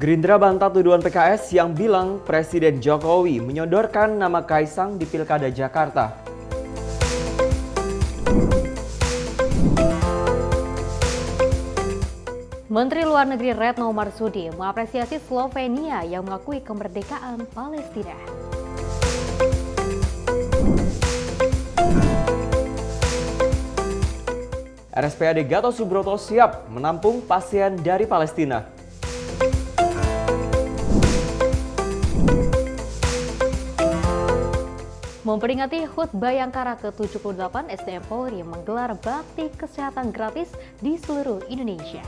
Gerindra bantah tuduhan PKS yang bilang Presiden Jokowi menyodorkan nama Kaisang di Pilkada Jakarta. Menteri Luar Negeri Retno Marsudi mengapresiasi Slovenia yang mengakui kemerdekaan Palestina. RSPAD Gatot Subroto siap menampung pasien dari Palestina. Memperingati HUT Bayangkara ke-78, SDM Polri menggelar bakti kesehatan gratis di seluruh Indonesia.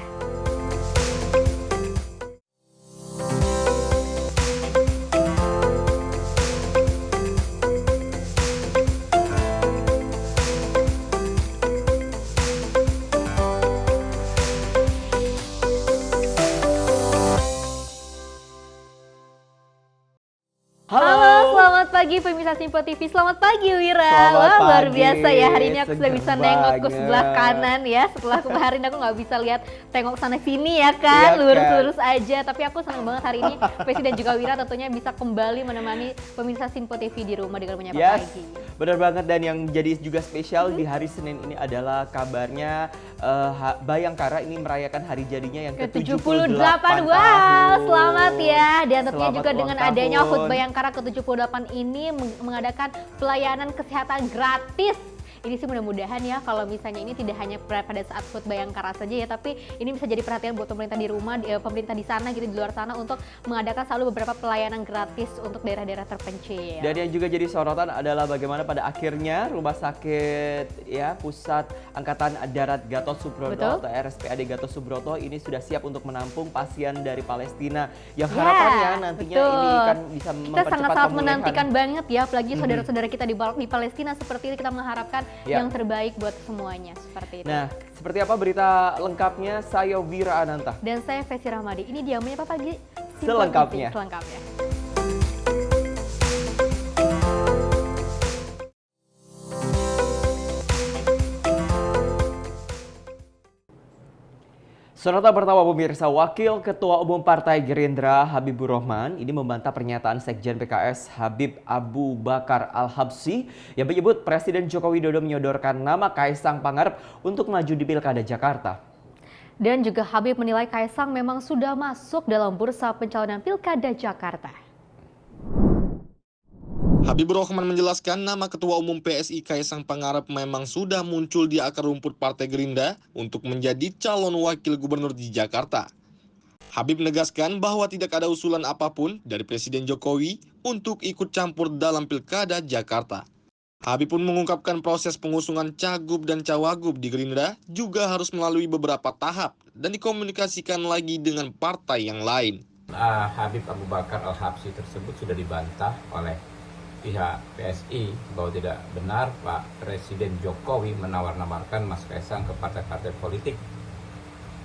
Halo, selamat pagi pemirsa Simpo TV. Selamat pagi Wira. Selamat pagi. Luar biasa ya. Hari ini aku sudah Seger bisa nengok ke banget. sebelah kanan ya. Setelah kemarin aku nggak bisa lihat tengok sana sini ya kan. Iya, Lurus-lurus aja. Tapi aku senang banget hari ini Presiden juga Wira tentunya bisa kembali menemani pemirsa Simpo TV di rumah dengan menyapa pagi. Benar banget, dan yang jadi juga spesial di hari Senin ini adalah kabarnya Bayangkara ini merayakan hari jadinya yang ke-78 Wow, tahun. selamat ya. Dan tentunya Selamat juga ulang dengan tahun. adanya HUT Bayangkara ke-78 ini mengadakan pelayanan kesehatan gratis. Ini sih mudah-mudahan ya kalau misalnya ini tidak hanya pada saat HUT Bayangkara saja ya, tapi ini bisa jadi perhatian buat pemerintah di rumah, pemerintah di sana gitu, di luar sana, untuk mengadakan selalu beberapa pelayanan gratis untuk daerah-daerah terpencil. Dan yang juga jadi sorotan adalah bagaimana pada akhirnya Rumah Sakit ya Pusat Angkatan Darat Gatot Subroto atau RSPAD Gatot Subroto ini sudah siap untuk menampung pasien dari Palestina yang harapannya nantinya ini kan bisa kita mempercepat sangat-sangat pemulihan. menantikan banget ya, apalagi saudara-saudara kita di Palestina seperti ini, kita mengharapkan yang terbaik buat semuanya seperti itu. Nah, seperti apa berita lengkapnya? Saya Wira Ananta. Dan saya Fesi Rahmadi. Ini dia menyapa pagi Simpo Selengkapnya. TV. Selengkapnya. Sonata pertama pemirsa, Wakil Ketua Umum Partai Gerindra Habibur Rahman ini membantah pernyataan Sekjen PKS Habib Abu Bakar Al-Habsyi yang menyebut Presiden Joko Widodo menyodorkan nama Kaisang Pangarep untuk maju di Pilkada Jakarta. Dan juga Habib menilai Kaisang memang sudah masuk dalam bursa pencalonan Pilkada Jakarta. Habibur Rahman menjelaskan nama Ketua Umum PSI Kaisang Pangarep memang sudah muncul di akar rumput Partai Gerindra untuk menjadi calon wakil gubernur di Jakarta. Habib menegaskan bahwa tidak ada usulan apapun dari Presiden Jokowi untuk ikut campur dalam Pilkada Jakarta. Habib pun mengungkapkan proses pengusungan Cagup dan Cawagup di Gerindra juga harus melalui beberapa tahap dan dikomunikasikan lagi dengan partai yang lain. Habib Abu Bakar Al-Habsyi tersebut sudah dibantah oleh pihak PSI bahwa tidak benar Pak Presiden Jokowi menawar-nawarkan Mas Kaisang ke partai-partai politik.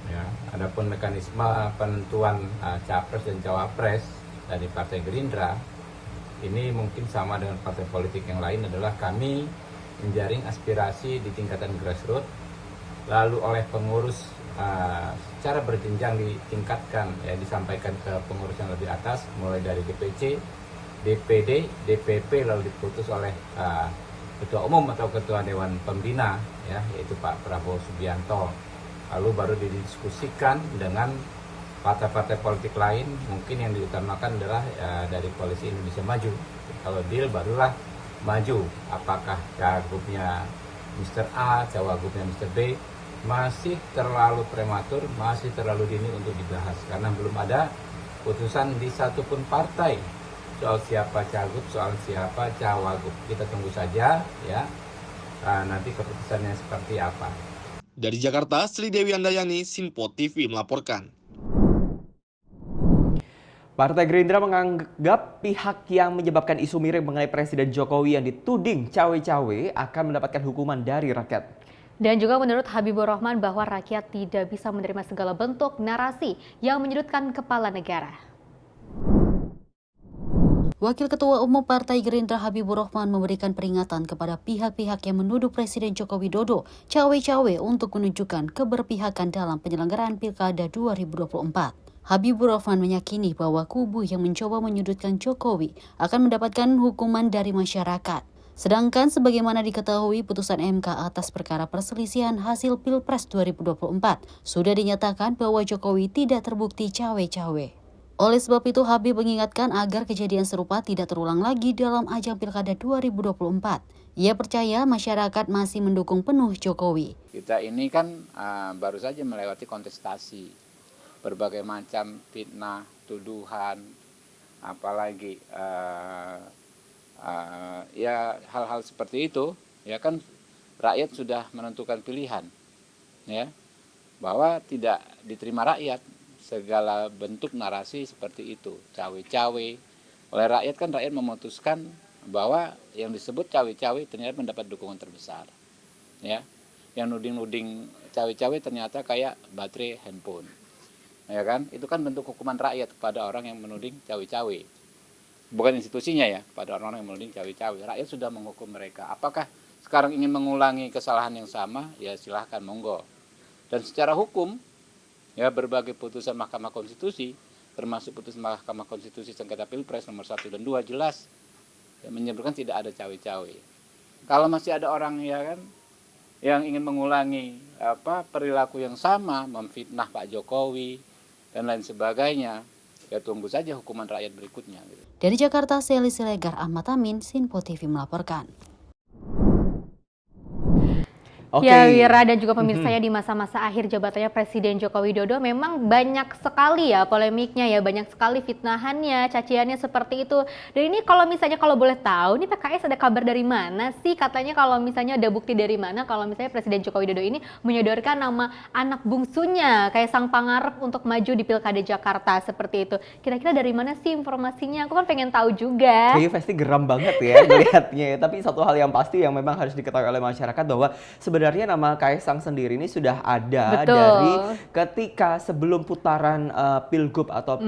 Ya, adapun mekanisme penentuan capres dan cawapres dari Partai Gerindra ini mungkin sama dengan partai politik yang lain, adalah kami menjaring aspirasi di tingkatan grassroots, lalu oleh pengurus secara berjenjang ditingkatkan, ya, disampaikan ke pengurus yang lebih atas, mulai dari DPC, DPD, DPP, lalu diputus oleh Ketua Umum atau Ketua Dewan Pembina, ya, yaitu Pak Prabowo Subianto. Lalu baru didiskusikan dengan partai-partai politik lain, mungkin yang diutamakan adalah dari Koalisi Indonesia Maju. Kalau deal barulah maju. Apakah cagupnya Mr. A, cawagupnya Mr. B, masih terlalu prematur, masih terlalu dini untuk dibahas, karena belum ada putusan di satupun partai soal siapa cagup, soal siapa cawagup. Kita tunggu saja ya, nanti keputusannya seperti apa. Dari Jakarta, Sri Dewi Andayani, Simpo TV melaporkan. Partai Gerindra menganggap pihak yang menyebabkan isu miring mengenai Presiden Jokowi yang dituding cawe-cawe akan mendapatkan hukuman dari rakyat. Dan juga menurut Habibur Rahman bahwa rakyat tidak bisa menerima segala bentuk narasi yang menyudutkan kepala negara. Wakil Ketua Umum Partai Gerindra Habibur Rahman memberikan peringatan kepada pihak-pihak yang menuduh Presiden Joko Widodo cawe-cawe untuk menunjukkan keberpihakan dalam penyelenggaraan Pilkada 2024. Habibur Rahman meyakini bahwa kubu yang mencoba menyudutkan Jokowi akan mendapatkan hukuman dari masyarakat. Sedangkan sebagaimana diketahui putusan MK atas perkara perselisihan hasil Pilpres 2024 sudah dinyatakan bahwa Jokowi tidak terbukti cawe-cawe. Oleh sebab itu Habib mengingatkan agar kejadian serupa tidak terulang lagi dalam ajang Pilkada 2024. Ia percaya masyarakat masih mendukung penuh Jokowi. Kita ini kan baru saja melewati kontestasi, berbagai macam fitnah, tuduhan, apalagi ya hal-hal seperti itu, ya kan rakyat sudah menentukan pilihan, ya bahwa tidak diterima rakyat segala bentuk narasi seperti itu, cawe-cawe. Oleh rakyat kan rakyat memutuskan bahwa yang disebut cawe-cawe ternyata mendapat dukungan terbesar, ya. Yang nuding-nuding cawe-cawe ternyata kayak baterai handphone, ya kan? Itu kan bentuk hukuman rakyat kepada orang yang menuding cawe-cawe. Bukan institusinya ya, kepada orang-orang yang menuding cawe-cawe. Rakyat sudah menghukum mereka. Apakah sekarang ingin mengulangi kesalahan yang sama? Ya silahkan, monggo. Dan secara hukum, ya berbagai putusan Mahkamah Konstitusi, termasuk putusan Mahkamah Konstitusi sengketa Pilpres nomor 1 dan 2 jelas ya, menyebutkan tidak ada cawe-cawe. Kalau masih ada orang ya kan yang ingin mengulangi perilaku yang sama, memfitnah Pak Jokowi dan lain sebagainya, ya tunggu saja hukuman rakyat berikutnya. Dari Jakarta, Seli Siregar, Ahmad Amin, Sinpo TV melaporkan. Oke. Ya Wira dan juga pemirsanya di masa-masa akhir jabatannya Presiden Joko Widodo memang banyak sekali ya polemiknya ya, banyak sekali fitnahannya, caciannya seperti itu. Dan ini kalau boleh tahu nih PKS ada kabar dari mana sih? Katanya kalau misalnya ada bukti dari mana kalau misalnya Presiden Joko Widodo ini menyodorkan nama anak bungsunya Kaisang Pangarep untuk maju di Pilkada Jakarta seperti itu. Kira-kira dari mana sih informasinya? Aku kan pengen tahu juga. Kayaknya pasti geram banget ya melihatnya. Tapi satu hal yang pasti yang memang harus diketahui oleh masyarakat bahwa sebenarnya nama Kaisang sendiri ini sudah ada Betul. dari ketika sebelum putaran Pilgub atau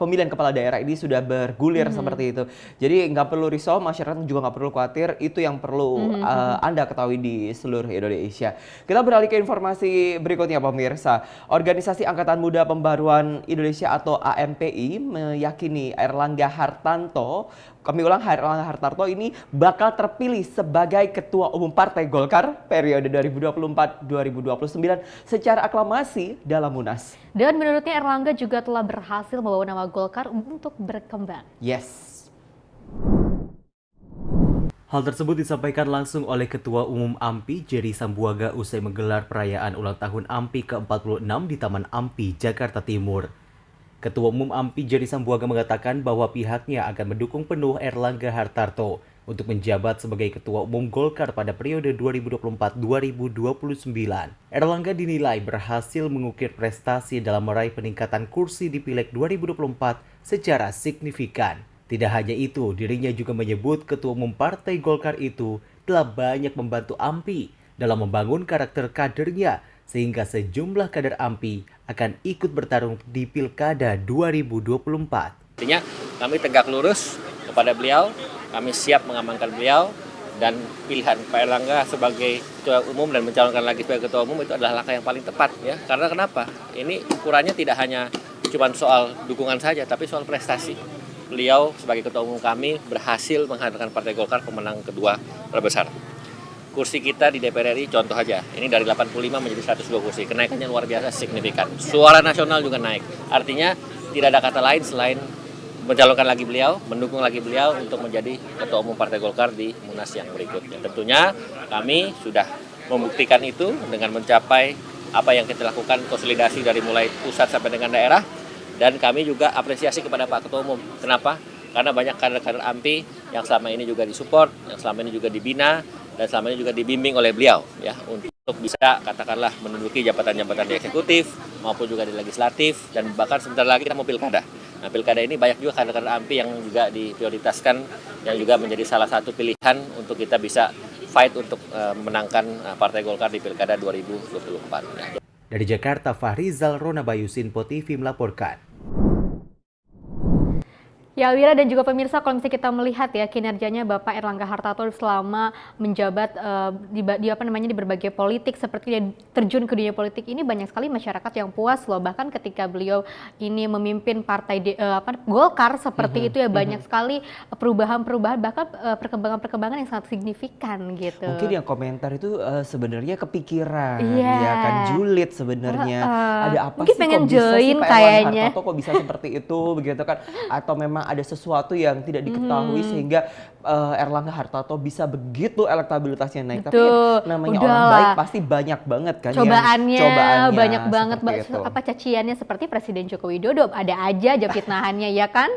pemilihan kepala daerah ini sudah bergulir seperti itu. Jadi nggak perlu risau, masyarakat juga nggak perlu khawatir. Itu yang perlu Anda ketahui di seluruh Indonesia. Kita beralih ke informasi berikutnya pemirsa. Organisasi Angkatan Muda Pembaruan Indonesia atau AMPI meyakini Airlangga Hartarto ini bakal terpilih sebagai Ketua Umum Partai Golkar periode 2024-2029 secara aklamasi dalam Munas. Dan menurutnya Erlangga juga telah berhasil membawa nama Golkar untuk berkembang. Yes. Hal tersebut disampaikan langsung oleh Ketua Umum AMPI, Jerry Sambuaga usai menggelar perayaan ulang tahun AMPI ke-46 di Taman AMPI, Jakarta Timur. Ketua Umum AMPI Jerry Sambuaga mengatakan bahwa pihaknya akan mendukung penuh Airlangga Hartarto untuk menjabat sebagai Ketua Umum Golkar pada periode 2024-2029. Airlangga dinilai berhasil mengukir prestasi dalam meraih peningkatan kursi di Pileg 2024 secara signifikan. Tidak hanya itu, dirinya juga menyebut Ketua Umum Partai Golkar itu telah banyak membantu AMPI dalam membangun karakter kadernya, sehingga sejumlah kader AMPI akan ikut bertarung di Pilkada 2024. Artinya kami tegak lurus kepada beliau, kami siap mengamankan beliau, dan pilihan Pak Erlangga sebagai Ketua Umum dan mencalonkan lagi sebagai Ketua Umum itu adalah langkah yang paling tepat ya. Karena kenapa? Ini ukurannya tidak hanya cuma soal dukungan saja, tapi soal prestasi. Beliau sebagai Ketua Umum kami berhasil menghadirkan Partai Golkar pemenang kedua terbesar. Kursi kita di DPR RI contoh aja, ini dari 85 menjadi 102 kursi, kenaikannya luar biasa signifikan. Suara nasional juga naik, artinya tidak ada kata lain selain mencalonkan lagi beliau, mendukung lagi beliau untuk menjadi Ketua Umum Partai Golkar di Munas yang berikutnya. Tentunya kami sudah membuktikan itu dengan mencapai apa yang kita lakukan, konsolidasi dari mulai pusat sampai dengan daerah, dan kami juga apresiasi kepada Pak Ketua Umum. Kenapa? Karena banyak kader-kader AMPI yang selama ini juga disupport, yang selama ini juga dibina, dan selama ini juga dibimbing oleh beliau ya untuk bisa katakanlah menduduki jabatan-jabatan di eksekutif maupun juga di legislatif, dan bahkan sebentar lagi kita mau pilkada. Nah, pilkada ini banyak juga kader-kader AMPI yang juga diprioritaskan, yang juga menjadi salah satu pilihan untuk kita bisa fight untuk menangkan Partai Golkar di Pilkada 2024. Dari Jakarta, Fahrizal Ronabayu, Sinpo TV melaporkan. Ya Wira dan juga pemirsa, kalau misalnya kita melihat ya kinerjanya Bapak Erlangga Hartarto selama menjabat di berbagai politik, seperti dia terjun ke dunia politik ini, banyak sekali masyarakat yang puas loh. Bahkan ketika beliau ini memimpin partai Golkar seperti itu ya, banyak sekali perubahan-perubahan, bahkan perkembangan-perkembangan yang sangat signifikan gitu. Mungkin yang komentar itu sebenarnya kepikiran, Iya. ya kan, julid sebenarnya. Ada apa mungkin sih pengen kok bisa sih join Pak kayaknya. Erlangga Hartarto kok bisa seperti itu begitu kan? Atau memang ada sesuatu yang tidak diketahui sehingga Erlangga Hartarto bisa begitu elektabilitasnya naik. Tapi namanya orang baik pasti banyak banget kan cobaannya banyak banget, seperti itu. caciannya seperti Presiden Joko Widodo, ada aja fitnahannya ya kan?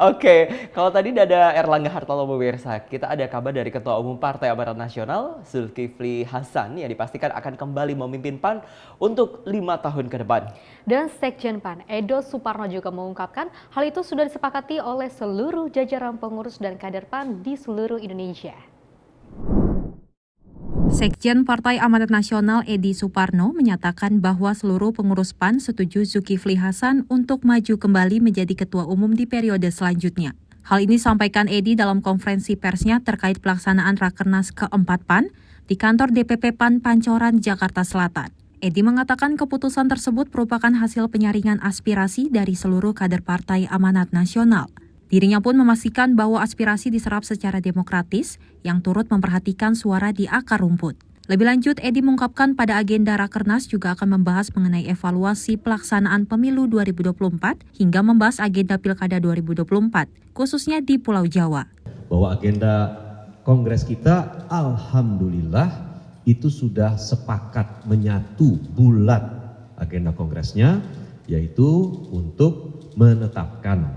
Oke, kalau tadi ada Erlangga Hartarto pemirsa, kita ada kabar dari Ketua Umum Partai Amanat Nasional Zulkifli Hasan yang dipastikan akan kembali memimpin PAN untuk 5 tahun ke depan. Dan Sekjen PAN Edo Suparno juga mengungkapkan hal itu sudah disepakati oleh seluruh jajaran pengurus dan kader PAN di seluruh Indonesia. Sekjen Partai Amanat Nasional Edi Suparno menyatakan bahwa seluruh pengurus PAN setuju Zulkifli Hasan untuk maju kembali menjadi ketua umum di periode selanjutnya. Hal ini disampaikan Edi dalam konferensi persnya terkait pelaksanaan Rakernas keempat PAN di kantor DPP PAN Pancoran, Jakarta Selatan. Edi mengatakan keputusan tersebut merupakan hasil penyaringan aspirasi dari seluruh kader Partai Amanat Nasional. Dirinya pun memastikan bahwa aspirasi diserap secara demokratis yang turut memperhatikan suara di akar rumput. Lebih lanjut, Edi mengungkapkan pada agenda Rakernas juga akan membahas mengenai evaluasi pelaksanaan pemilu 2024 hingga membahas agenda Pilkada 2024, khususnya di Pulau Jawa. Bahwa agenda Kongres kita, alhamdulillah, itu sudah sepakat menyatu bulat agenda Kongresnya, yaitu untuk menetapkan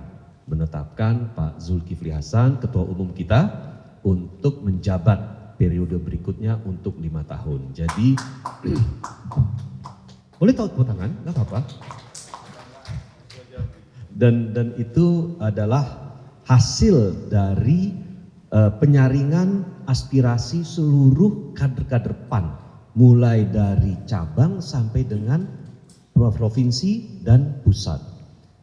Pak Zulkifli Hasan, Ketua Umum kita, untuk menjabat periode berikutnya untuk 5 tahun. Jadi, boleh tepuk tangan, nggak apa-apa. Dan itu adalah hasil dari penyaringan aspirasi seluruh kader-kader PAN, mulai dari cabang sampai dengan provinsi dan pusat.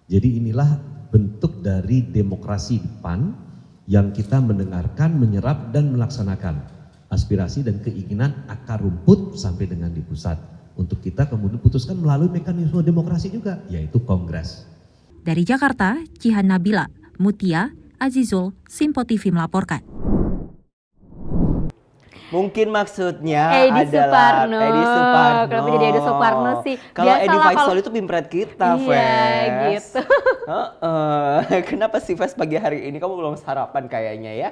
Jadi inilah bentuk dari demokrasi PAN yang kita mendengarkan, menyerap, dan melaksanakan aspirasi dan keinginan akar rumput sampai dengan di pusat. Untuk kita kemudian putuskan melalui mekanisme demokrasi juga, yaitu Kongres. Dari Jakarta, Jihan Nabila, Mutia, Azizul, Simpo TV melaporkan. Mungkin maksudnya Edi adalah Suparno. Edi Suparno. Kenapa jadi Edi Suparno sih? Kalau Edi Biasalah Faisal itu pimpret kita, Iya, Fes. gitu. Kenapa sih Fes pagi hari ini kamu belum sarapan kayaknya ya?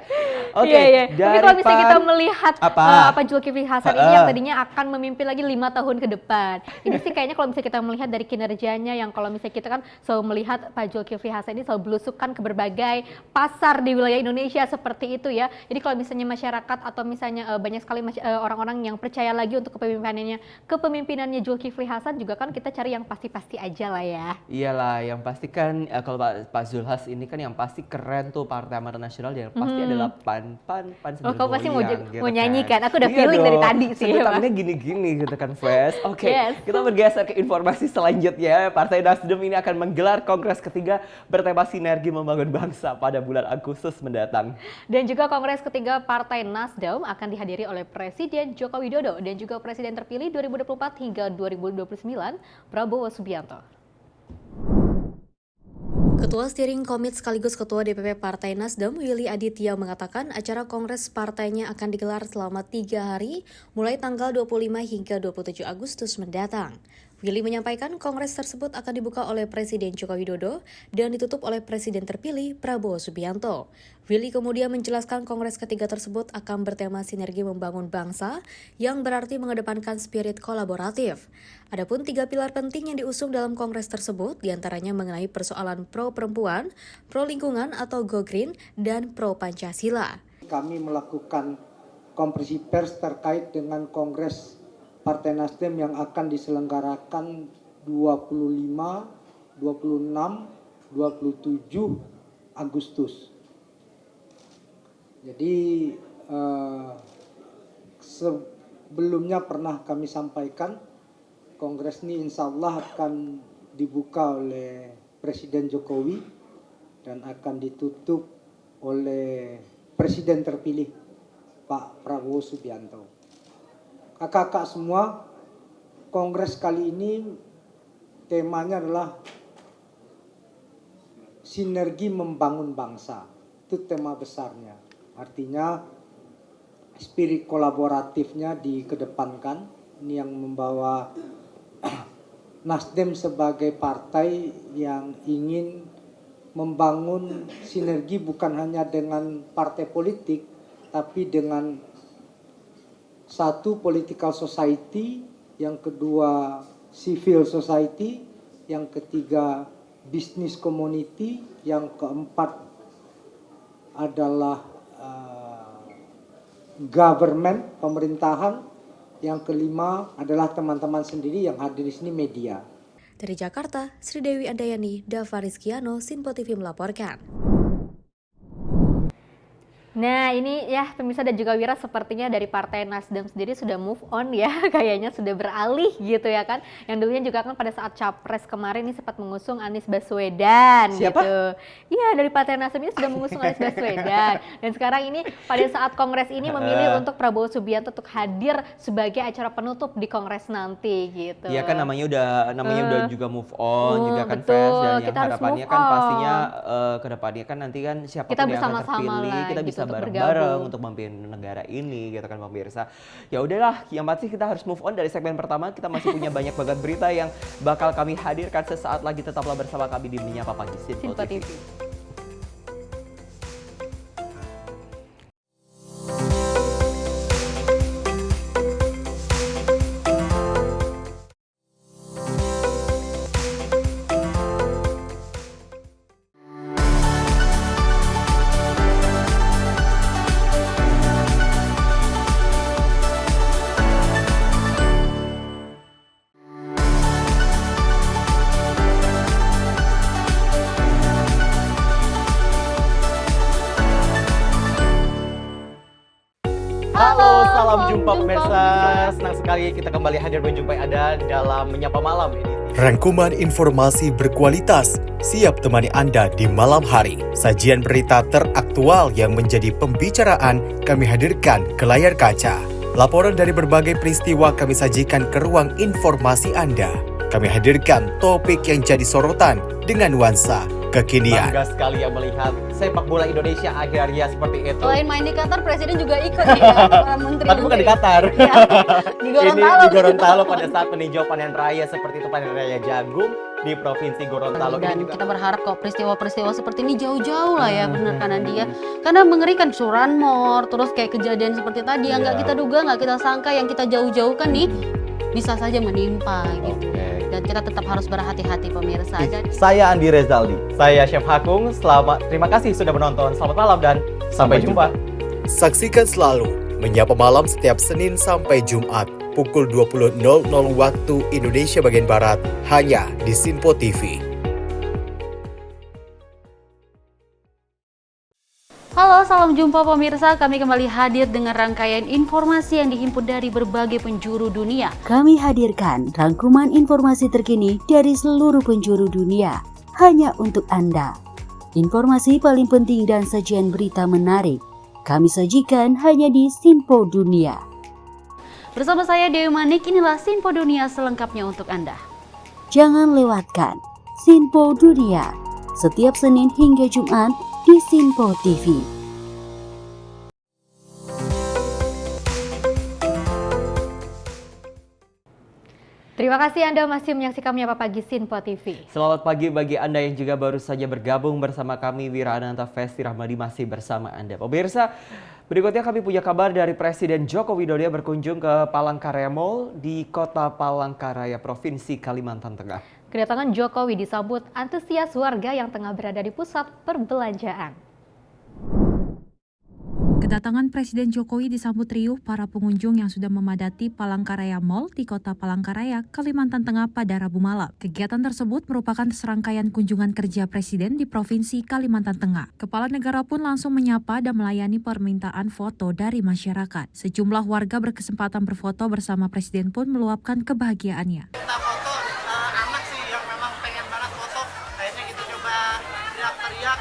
Oke, Iya. Tapi kalau misalnya kita PAN, melihat apa? Zulkifli Hasan ini yang tadinya akan memimpin lagi 5 tahun ke depan. Ini sih kayaknya kalau misalnya kita melihat dari kinerjanya, yang kalau misalnya kita kan selalu melihat Pak Zulkifli Hasan ini selalu belusukan ke berbagai pasar di wilayah Indonesia seperti itu ya. Jadi kalau misalnya masyarakat atau misalnya banyak sekali orang-orang yang percaya lagi untuk kepemimpinannya Zulkifli Hasan, juga kan kita cari yang pasti-pasti aja lah ya. Iyalah, yang pasti kan kalau Pak Zulhas ini kan yang pasti keren tuh Partai Amanat Nasional, yang pasti adalah PAN Oh, kau pasti mau gitu nyanyi kan? Aku udah Iya feeling dong, dari tadi sih. sebutannya gini-gini gitu kan, Fes. Oke, Yes. kita bergeser ke informasi selanjutnya. Partai Nasdem ini akan menggelar kongres ketiga bertema sinergi membangun bangsa pada bulan Agustus mendatang. Dan juga kongres ketiga Partai Nasdem akan dihadiri oleh Presiden Joko Widodo dan juga Presiden terpilih 2024 hingga 2029, Prabowo Subianto. Ketua Steering Komite sekaligus Ketua DPP Partai Nasdem, Willy Aditya, mengatakan acara kongres partainya akan digelar selama 3 hari, mulai tanggal 25 hingga 27 Agustus mendatang. Willy menyampaikan kongres tersebut akan dibuka oleh Presiden Joko Widodo dan ditutup oleh Presiden terpilih Prabowo Subianto. Willy kemudian menjelaskan kongres ketiga tersebut akan bertema sinergi membangun bangsa, yang berarti mengedepankan spirit kolaboratif. Adapun 3 pilar penting yang diusung dalam kongres tersebut diantaranya mengenai persoalan pro perempuan, pro lingkungan atau Go Green, dan pro Pancasila. Kami melakukan konferensi pers terkait dengan kongres Partai Nasdem yang akan diselenggarakan 25, 26, 27 Agustus. Jadi sebelumnya pernah kami sampaikan, kongres ini insya Allah akan dibuka oleh Presiden Jokowi dan akan ditutup oleh Presiden terpilih Pak Prabowo Subianto. Kakak-kakak semua, Kongres kali ini temanya adalah sinergi membangun bangsa. Itu tema besarnya. Artinya spirit kolaboratifnya dikedepankan. Ini yang membawa Nasdem sebagai partai yang ingin membangun sinergi bukan hanya dengan partai politik, tapi dengan satu political society, yang kedua civil society, yang ketiga business community, yang keempat adalah government, pemerintahan, yang kelima adalah teman-teman sendiri yang hadir di sini, media. Dari Jakarta, Sri Dewi Andayani, Dava Rizkiano, Sinpo TV melaporkan. Nah ini ya pemirsa dan juga Wira, sepertinya dari Partai Nasdem sendiri sudah move on ya, kayaknya sudah beralih gitu ya kan. Yang dulunya juga kan pada saat Capres kemarin ini sempat mengusung Anies Baswedan. Siapa? Gitu. Iya, dari Partai Nasdem ini sudah mengusung Anies Baswedan. Dan sekarang ini pada saat Kongres ini memilih untuk Prabowo Subianto untuk hadir sebagai acara penutup di Kongres nanti gitu. Iya kan namanya udah juga move on juga kan, betul, Fes, dan yang kita harus harapannya move kan on. pastinya kedepannya kan nanti kan siapapun Kita yang akan bersama-sama terpilih lah kita gitu bisa untuk bareng-bareng bergabung. untuk memimpin negara ini gitu kan pemirsa. Ya udahlah, yang pasti kita harus move on dari segmen pertama. Kita masih punya banyak banget berita yang bakal kami hadirkan sesaat lagi. Tetaplah bersama kami di Menyapa Pagi Sinpo TV. Halo, salam jumpa pemirsa. Senang sekali kita kembali hadir menjumpai Anda dalam Menyapa Malam ini. Rangkuman informasi berkualitas siap temani Anda di malam hari. Sajian berita teraktual yang menjadi pembicaraan kami hadirkan ke layar kaca. Laporan dari berbagai peristiwa kami sajikan ke ruang informasi Anda. Kami hadirkan topik yang jadi sorotan dengan nuansa kekinian. Bangga sekali yang melihat sepak bola Indonesia akhir-akhirnya seperti itu. Selain main di Qatar, Presiden juga ikut ya, para menteri. Tapi bukan di Qatar. Ya, di Gorontalo. Ini di Gorontalo pada saat meninjau panen raya seperti itu, panen raya jagung di Provinsi Gorontalo. Dan kita berharap kok peristiwa-peristiwa seperti ini jauh-jauh lah ya, benar kan Andia? Karena mengerikan, curanmor, terus kayak kejadian seperti tadi yang nggak kita duga, nggak kita sangka, yang kita jauh-jauhkan nih bisa saja menimpa gitu. Dan kita tetap harus berhati-hati pemirsa. Dan Saya Andi Rezaldi, saya Chef Hakung. Terima kasih sudah menonton. Selamat malam dan sampai jumpa. Saksikan selalu Menyapa Malam setiap Senin sampai Jumat pukul 20.00 waktu Indonesia bagian Barat hanya di Sinpo TV. halo, salam jumpa pemirsa. Kami kembali hadir dengan rangkaian informasi yang dihimpun dari berbagai penjuru dunia. Kami hadirkan rangkuman informasi terkini dari seluruh penjuru dunia hanya untuk Anda. Informasi paling penting dan sajian berita menarik kami sajikan hanya di Sinpo Dunia. Bersama saya Dewi Manik, inilah Sinpo Dunia selengkapnya untuk Anda. Jangan lewatkan Sinpo Dunia setiap Senin hingga Jumat di Sinpo TV. Terima kasih Anda masih menyaksikan Menyapa Pagi Sinpo TV. Selamat pagi bagi Anda yang juga baru saja bergabung bersama kami. Wira Ananta Festi Rahmadi masih bersama Anda. Pemirsa, berikutnya kami punya kabar dari Presiden Joko Widodo yang berkunjung ke Palangkaraya Mall di Kota Palangkaraya, Provinsi Kalimantan Tengah. Kedatangan Jokowi disambut antusias warga yang tengah berada di pusat perbelanjaan. Kedatangan Presiden Jokowi disambut riuh para pengunjung yang sudah memadati Palangkaraya Mall di Kota Palangkaraya, Kalimantan Tengah pada Rabu malam. Kegiatan tersebut merupakan serangkaian kunjungan kerja Presiden di Provinsi Kalimantan Tengah. Kepala negara pun langsung menyapa dan melayani permintaan foto dari masyarakat. Sejumlah warga berkesempatan berfoto bersama Presiden pun meluapkan kebahagiaannya. Kita foto anak sih yang memang pengen banget foto, akhirnya kita coba teriak-teriak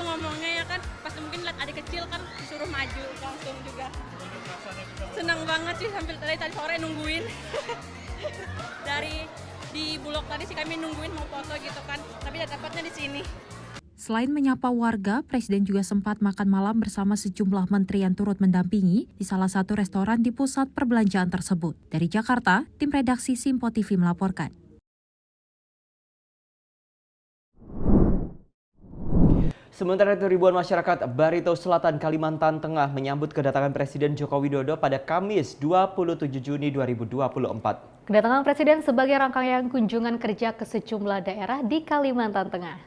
ngomongnya ya kan, pas mungkin lihat adik kecil kan disuruh maju langsung juga. Senang banget sih, sambil dari tadi sore nungguin. Di Bulog tadi sih kami nungguin mau foto gitu kan, tapi dapatnya di sini. Selain menyapa warga, Presiden juga sempat makan malam bersama sejumlah menteri yang turut mendampingi di salah satu restoran di pusat perbelanjaan tersebut. Dari Jakarta, tim redaksi Simpo TV melaporkan. Sementara itu ribuan masyarakat Barito Selatan, Kalimantan Tengah menyambut kedatangan Presiden Joko Widodo pada Kamis 27 Juni 2024. Kedatangan Presiden sebagai rangkaian kunjungan kerja ke sejumlah daerah di Kalimantan Tengah.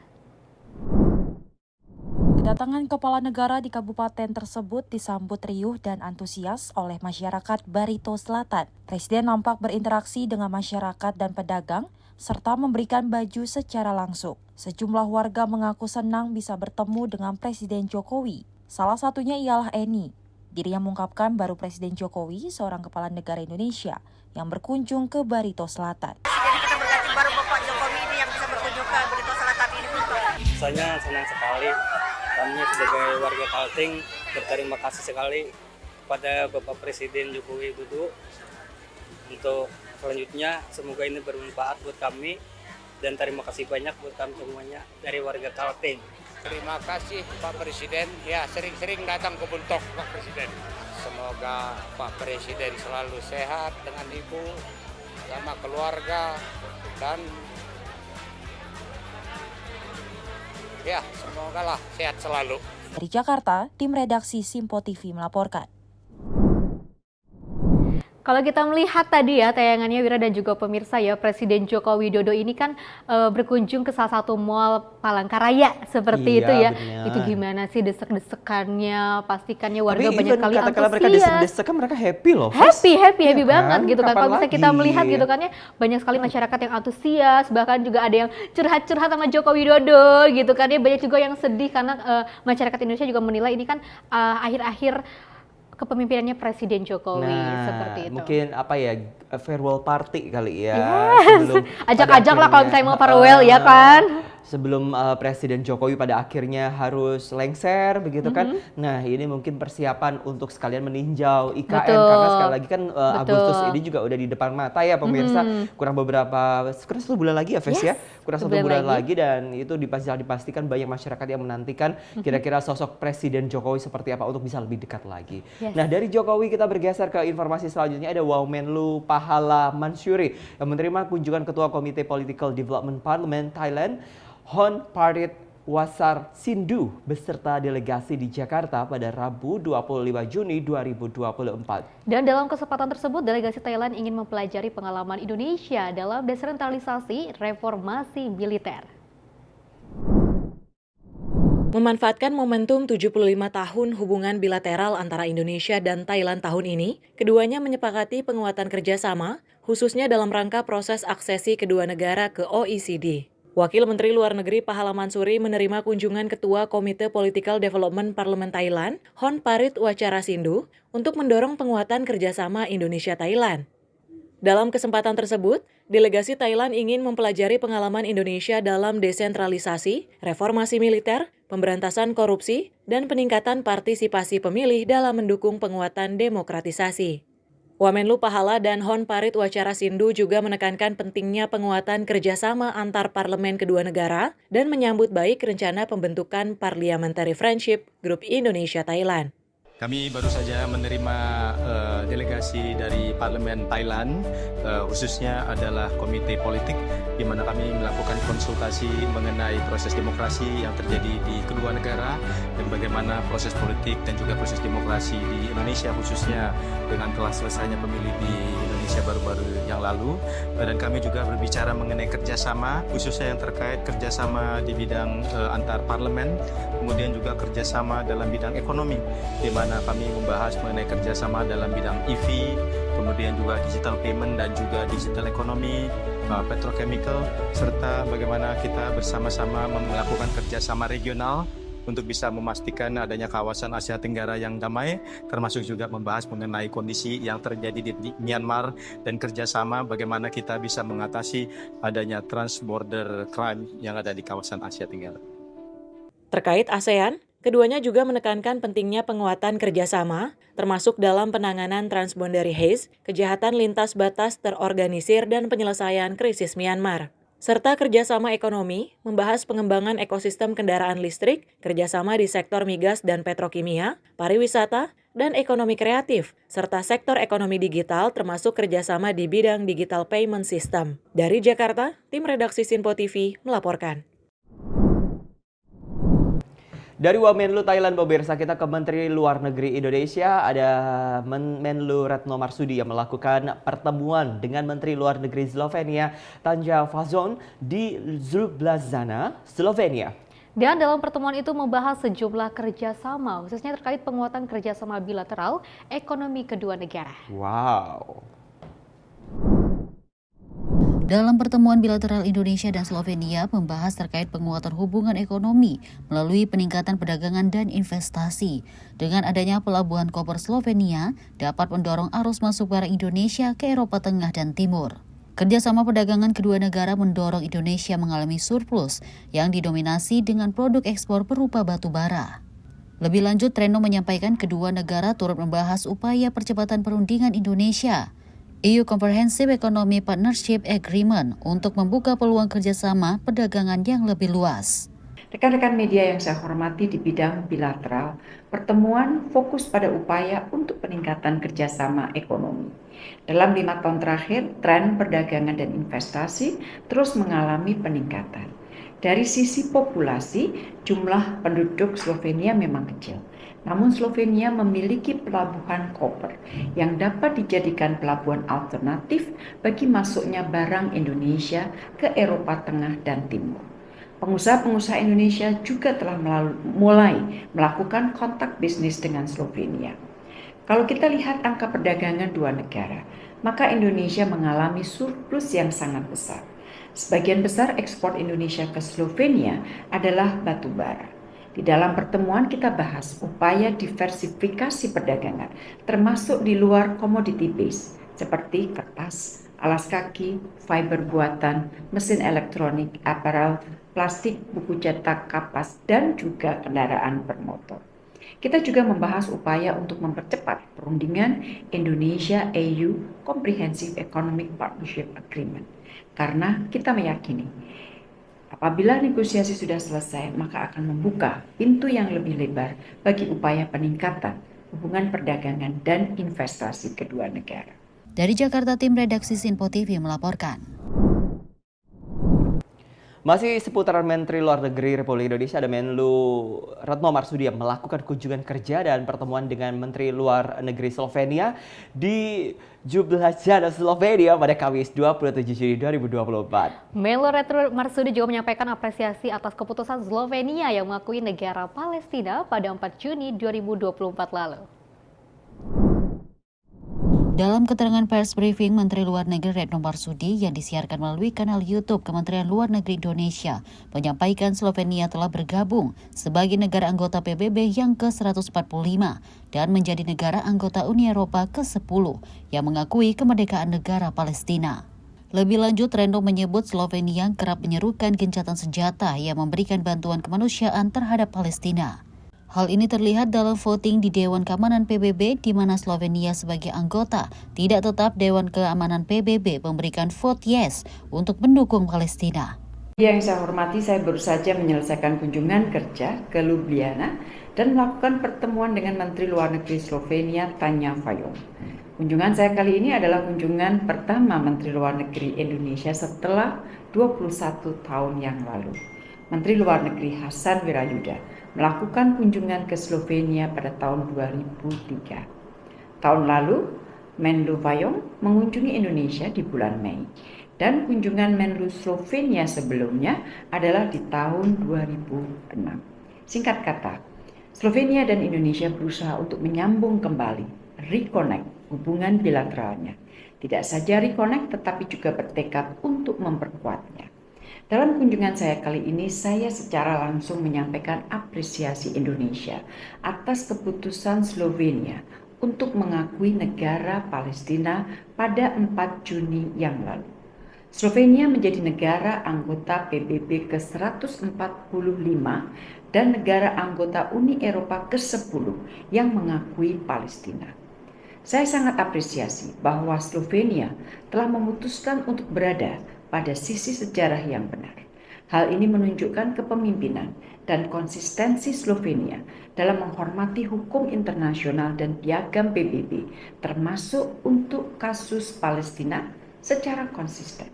Kedatangan kepala negara di kabupaten tersebut disambut riuh dan antusias oleh masyarakat Barito Selatan. Presiden nampak berinteraksi dengan masyarakat dan pedagang, serta memberikan baju secara langsung. Sejumlah warga mengaku senang bisa bertemu dengan Presiden Jokowi. Salah satunya ialah Eni. Dirinya mengungkapkan baru Presiden Jokowi, seorang kepala negara Indonesia, yang berkunjung ke Barito Selatan. Jadi kita berganti baru Bapak Jokowi ini yang bisa berkunjung ke Barito Selatan ini. Saya senang sekali. Kami sebagai warga Kalteng berterima kasih sekali pada Bapak Presiden Joko Widodo. Untuk selanjutnya semoga ini bermanfaat buat kami dan terima kasih banyak buat kami semuanya dari warga Kalteng. Terima kasih Pak Presiden, ya sering-sering datang ke Buntok Pak Presiden. Semoga Pak Presiden selalu sehat dengan Ibu sama keluarga dan ya, semoga lah sehat selalu. Dari Jakarta, tim redaksi Simpo TV melaporkan. Kalau kita melihat tadi ya tayangannya Wira dan juga pemirsa ya, Presiden Joko Widodo ini kan berkunjung ke salah satu mall Palangkaraya seperti itu ya. Benar. Itu gimana sih desek-desekannya, pastikannya warga Tapi banyak kali kata-kata mereka antusias. desek-desekan mereka happy loh. Happy Ya banget gitu kan. Kapan Kalau misalnya kita lagi? melihat gitu kan ya, banyak sekali masyarakat yang antusias, bahkan juga ada yang curhat-curhat sama Joko Widodo gitu kan ya. Banyak juga yang sedih karena masyarakat Indonesia juga menilai ini kan akhir-akhir kepemimpinannya Presiden Jokowi seperti itu. Mungkin apa ya, farewell party kali ya. Yes. Ajak-ajak lah kalau misalnya mau farewell ya kan. Sebelum Presiden Jokowi pada akhirnya harus lengser begitu kan. Nah ini mungkin persiapan untuk sekalian meninjau IKN. Betul. Karena sekali lagi kan Betul. Agustus ini juga udah di depan mata ya pemirsa. Kurang 1 bulan lagi ya Ves ya. Kurang 1 bulan lagi dan itu dipastikan banyak masyarakat yang menantikan kira-kira sosok Presiden Jokowi seperti apa untuk bisa lebih dekat lagi. Nah dari Jokowi kita bergeser ke informasi selanjutnya. Ada Wamenlu Pahala Mansuri yang menerima kunjungan Ketua Komite Political Development Parliament Thailand Hon Parit Wasar Sindu beserta delegasi di Jakarta pada Rabu 25 Juni 2024. Dan dalam kesempatan tersebut, delegasi Thailand ingin mempelajari pengalaman Indonesia dalam desentralisasi reformasi militer. Memanfaatkan momentum 75 tahun hubungan bilateral antara Indonesia dan Thailand tahun ini, keduanya menyepakati penguatan kerjasama, khususnya dalam rangka proses aksesi kedua negara ke OECD. Wakil Menteri Luar Negeri Pahala Mansuri menerima kunjungan Ketua Komite Political Development Parliament Thailand, Hon Parit Wacara Sindu, untuk mendorong penguatan kerjasama Indonesia-Thailand. Dalam kesempatan tersebut, delegasi Thailand ingin mempelajari pengalaman Indonesia dalam desentralisasi, reformasi militer, pemberantasan korupsi, dan peningkatan partisipasi pemilih dalam mendukung penguatan demokratisasi. Wamenlu Pahala dan Hon Parit Wacara Sindu juga menekankan pentingnya penguatan kerjasama antar parlemen kedua negara dan menyambut baik rencana pembentukan Parliamentary Friendship Group Indonesia-Thailand. Kami baru saja menerima delegasi dari Parlemen Thailand, khususnya adalah Komite Politik, di mana kami melakukan konsultasi mengenai proses demokrasi yang terjadi di kedua negara dan bagaimana proses politik dan juga proses demokrasi di Indonesia, khususnya dengan telah selesainya pemilih di Indonesia baru-baru yang lalu. Dan kami juga berbicara mengenai kerjasama, khususnya yang terkait kerjasama di bidang antar parlemen, kemudian juga kerjasama dalam bidang ekonomi, di mana kami membahas mengenai kerjasama dalam bidang EV, kemudian juga digital payment dan juga digital ekonomi, petrochemical, serta bagaimana kita bersama-sama melakukan kerjasama regional untuk bisa memastikan adanya kawasan Asia Tenggara yang damai, termasuk juga membahas mengenai kondisi yang terjadi di Myanmar dan kerjasama bagaimana kita bisa mengatasi adanya transborder crime yang ada di kawasan Asia Tenggara. Terkait ASEAN, keduanya juga menekankan pentingnya penguatan kerjasama, termasuk dalam penanganan transboundary haze, kejahatan lintas batas terorganisir, dan penyelesaian krisis Myanmar. Serta kerjasama ekonomi, membahas pengembangan ekosistem kendaraan listrik, kerjasama di sektor migas dan petrokimia, pariwisata, dan ekonomi kreatif, serta sektor ekonomi digital termasuk kerjasama di bidang digital payment system. Dari Jakarta, tim redaksi Sinpo TV melaporkan. Dari Wamenlu Thailand, pemirsa, kita ke Menteri Luar Negeri Indonesia. Ada Menlu Retno Marsudi yang melakukan pertemuan dengan Menteri Luar Negeri Slovenia Tanja Fajon di Ljubljana, Slovenia. Dan dalam pertemuan itu membahas sejumlah kerjasama, khususnya terkait penguatan kerjasama bilateral ekonomi kedua negara. Wow. Dalam pertemuan bilateral Indonesia dan Slovenia membahas terkait penguatan hubungan ekonomi melalui peningkatan perdagangan dan investasi. Dengan adanya pelabuhan koper Slovenia dapat mendorong arus masuk barang Indonesia ke Eropa Tengah dan Timur. Kerjasama perdagangan kedua negara mendorong Indonesia mengalami surplus yang didominasi dengan produk ekspor berupa batu bara. Lebih lanjut, Retno menyampaikan kedua negara turut membahas upaya percepatan perundingan Indonesia EU Comprehensive Economic Partnership Agreement untuk membuka peluang kerjasama perdagangan yang lebih luas. Rekan-rekan media yang saya hormati di bidang bilateral, pertemuan fokus pada upaya untuk peningkatan kerjasama ekonomi. Dalam 5 tahun terakhir, tren perdagangan dan investasi terus mengalami peningkatan. Dari sisi populasi, jumlah penduduk Slovenia memang kecil. Namun Slovenia memiliki pelabuhan koper yang dapat dijadikan pelabuhan alternatif bagi masuknya barang Indonesia ke Eropa Tengah dan Timur. Pengusaha-pengusaha Indonesia juga telah mulai melakukan kontak bisnis dengan Slovenia. Kalau kita lihat angka perdagangan dua negara, maka Indonesia mengalami surplus yang sangat besar. Sebagian besar ekspor Indonesia ke Slovenia adalah batu bara. Di dalam pertemuan kita bahas upaya diversifikasi perdagangan, termasuk di luar commodity base, seperti kertas, alas kaki, fiber buatan, mesin elektronik, apparel, plastik, buku cetak, kapas, dan juga kendaraan bermotor. Kita juga membahas upaya untuk mempercepat perundingan Indonesia-EU Comprehensive Economic Partnership Agreement. Karena kita meyakini, apabila negosiasi sudah selesai, maka akan membuka pintu yang lebih lebar bagi upaya peningkatan hubungan perdagangan dan investasi kedua negara. Dari Jakarta, tim redaksi Sinpo TV melaporkan. Masih seputaran Menteri Luar Negeri Republik Indonesia, ada Menlu Retno Marsudi yang melakukan kunjungan kerja dan pertemuan dengan Menteri Luar Negeri Slovenia di Ljubljana, Slovenia pada Kamis 27 Juni 2024. Menlu Retno Marsudi juga menyampaikan apresiasi atas keputusan Slovenia yang mengakui negara Palestina pada 4 Juni 2024 lalu. Dalam keterangan pers briefing, Menteri Luar Negeri Retno Marsudi yang disiarkan melalui kanal YouTube Kementerian Luar Negeri Indonesia menyampaikan Slovenia telah bergabung sebagai negara anggota PBB yang ke-145 dan menjadi negara anggota Uni Eropa ke-10 yang mengakui kemerdekaan negara Palestina. Lebih lanjut, Retno menyebut Slovenia kerap menyerukan gencatan senjata yang memberikan bantuan kemanusiaan terhadap Palestina. Hal ini terlihat dalam voting di Dewan Keamanan PBB di mana Slovenia sebagai anggota tidak tetap Dewan Keamanan PBB memberikan vote yes untuk mendukung Palestina. Yang saya hormati, saya baru saja menyelesaikan kunjungan kerja ke Ljubljana dan melakukan pertemuan dengan Menteri Luar Negeri Slovenia Tanja Fajon. Kunjungan saya kali ini adalah kunjungan pertama Menteri Luar Negeri Indonesia setelah 21 tahun yang lalu. Menteri Luar Negeri Hasan Wirayuda melakukan kunjungan ke Slovenia pada tahun 2003. Tahun lalu, Menlu Fajon mengunjungi Indonesia di bulan Mei. Dan kunjungan Menlu Slovenia sebelumnya adalah di tahun 2006. Singkat kata, Slovenia dan Indonesia berusaha untuk menyambung kembali, reconnect hubungan bilateralnya. Tidak saja reconnect, tetapi juga bertekad untuk memperkuatnya. Dalam kunjungan saya kali ini, saya secara langsung menyampaikan apresiasi Indonesia atas keputusan Slovenia untuk mengakui negara Palestina pada 4 Juni yang lalu. Slovenia menjadi negara anggota PBB ke-145 dan negara anggota Uni Eropa ke-10 yang mengakui Palestina. Saya sangat apresiasi bahwa Slovenia telah memutuskan untuk berada pada sisi sejarah yang benar. Hal ini menunjukkan kepemimpinan dan konsistensi Slovenia dalam menghormati hukum internasional dan piagam PBB, termasuk untuk kasus Palestina secara konsisten.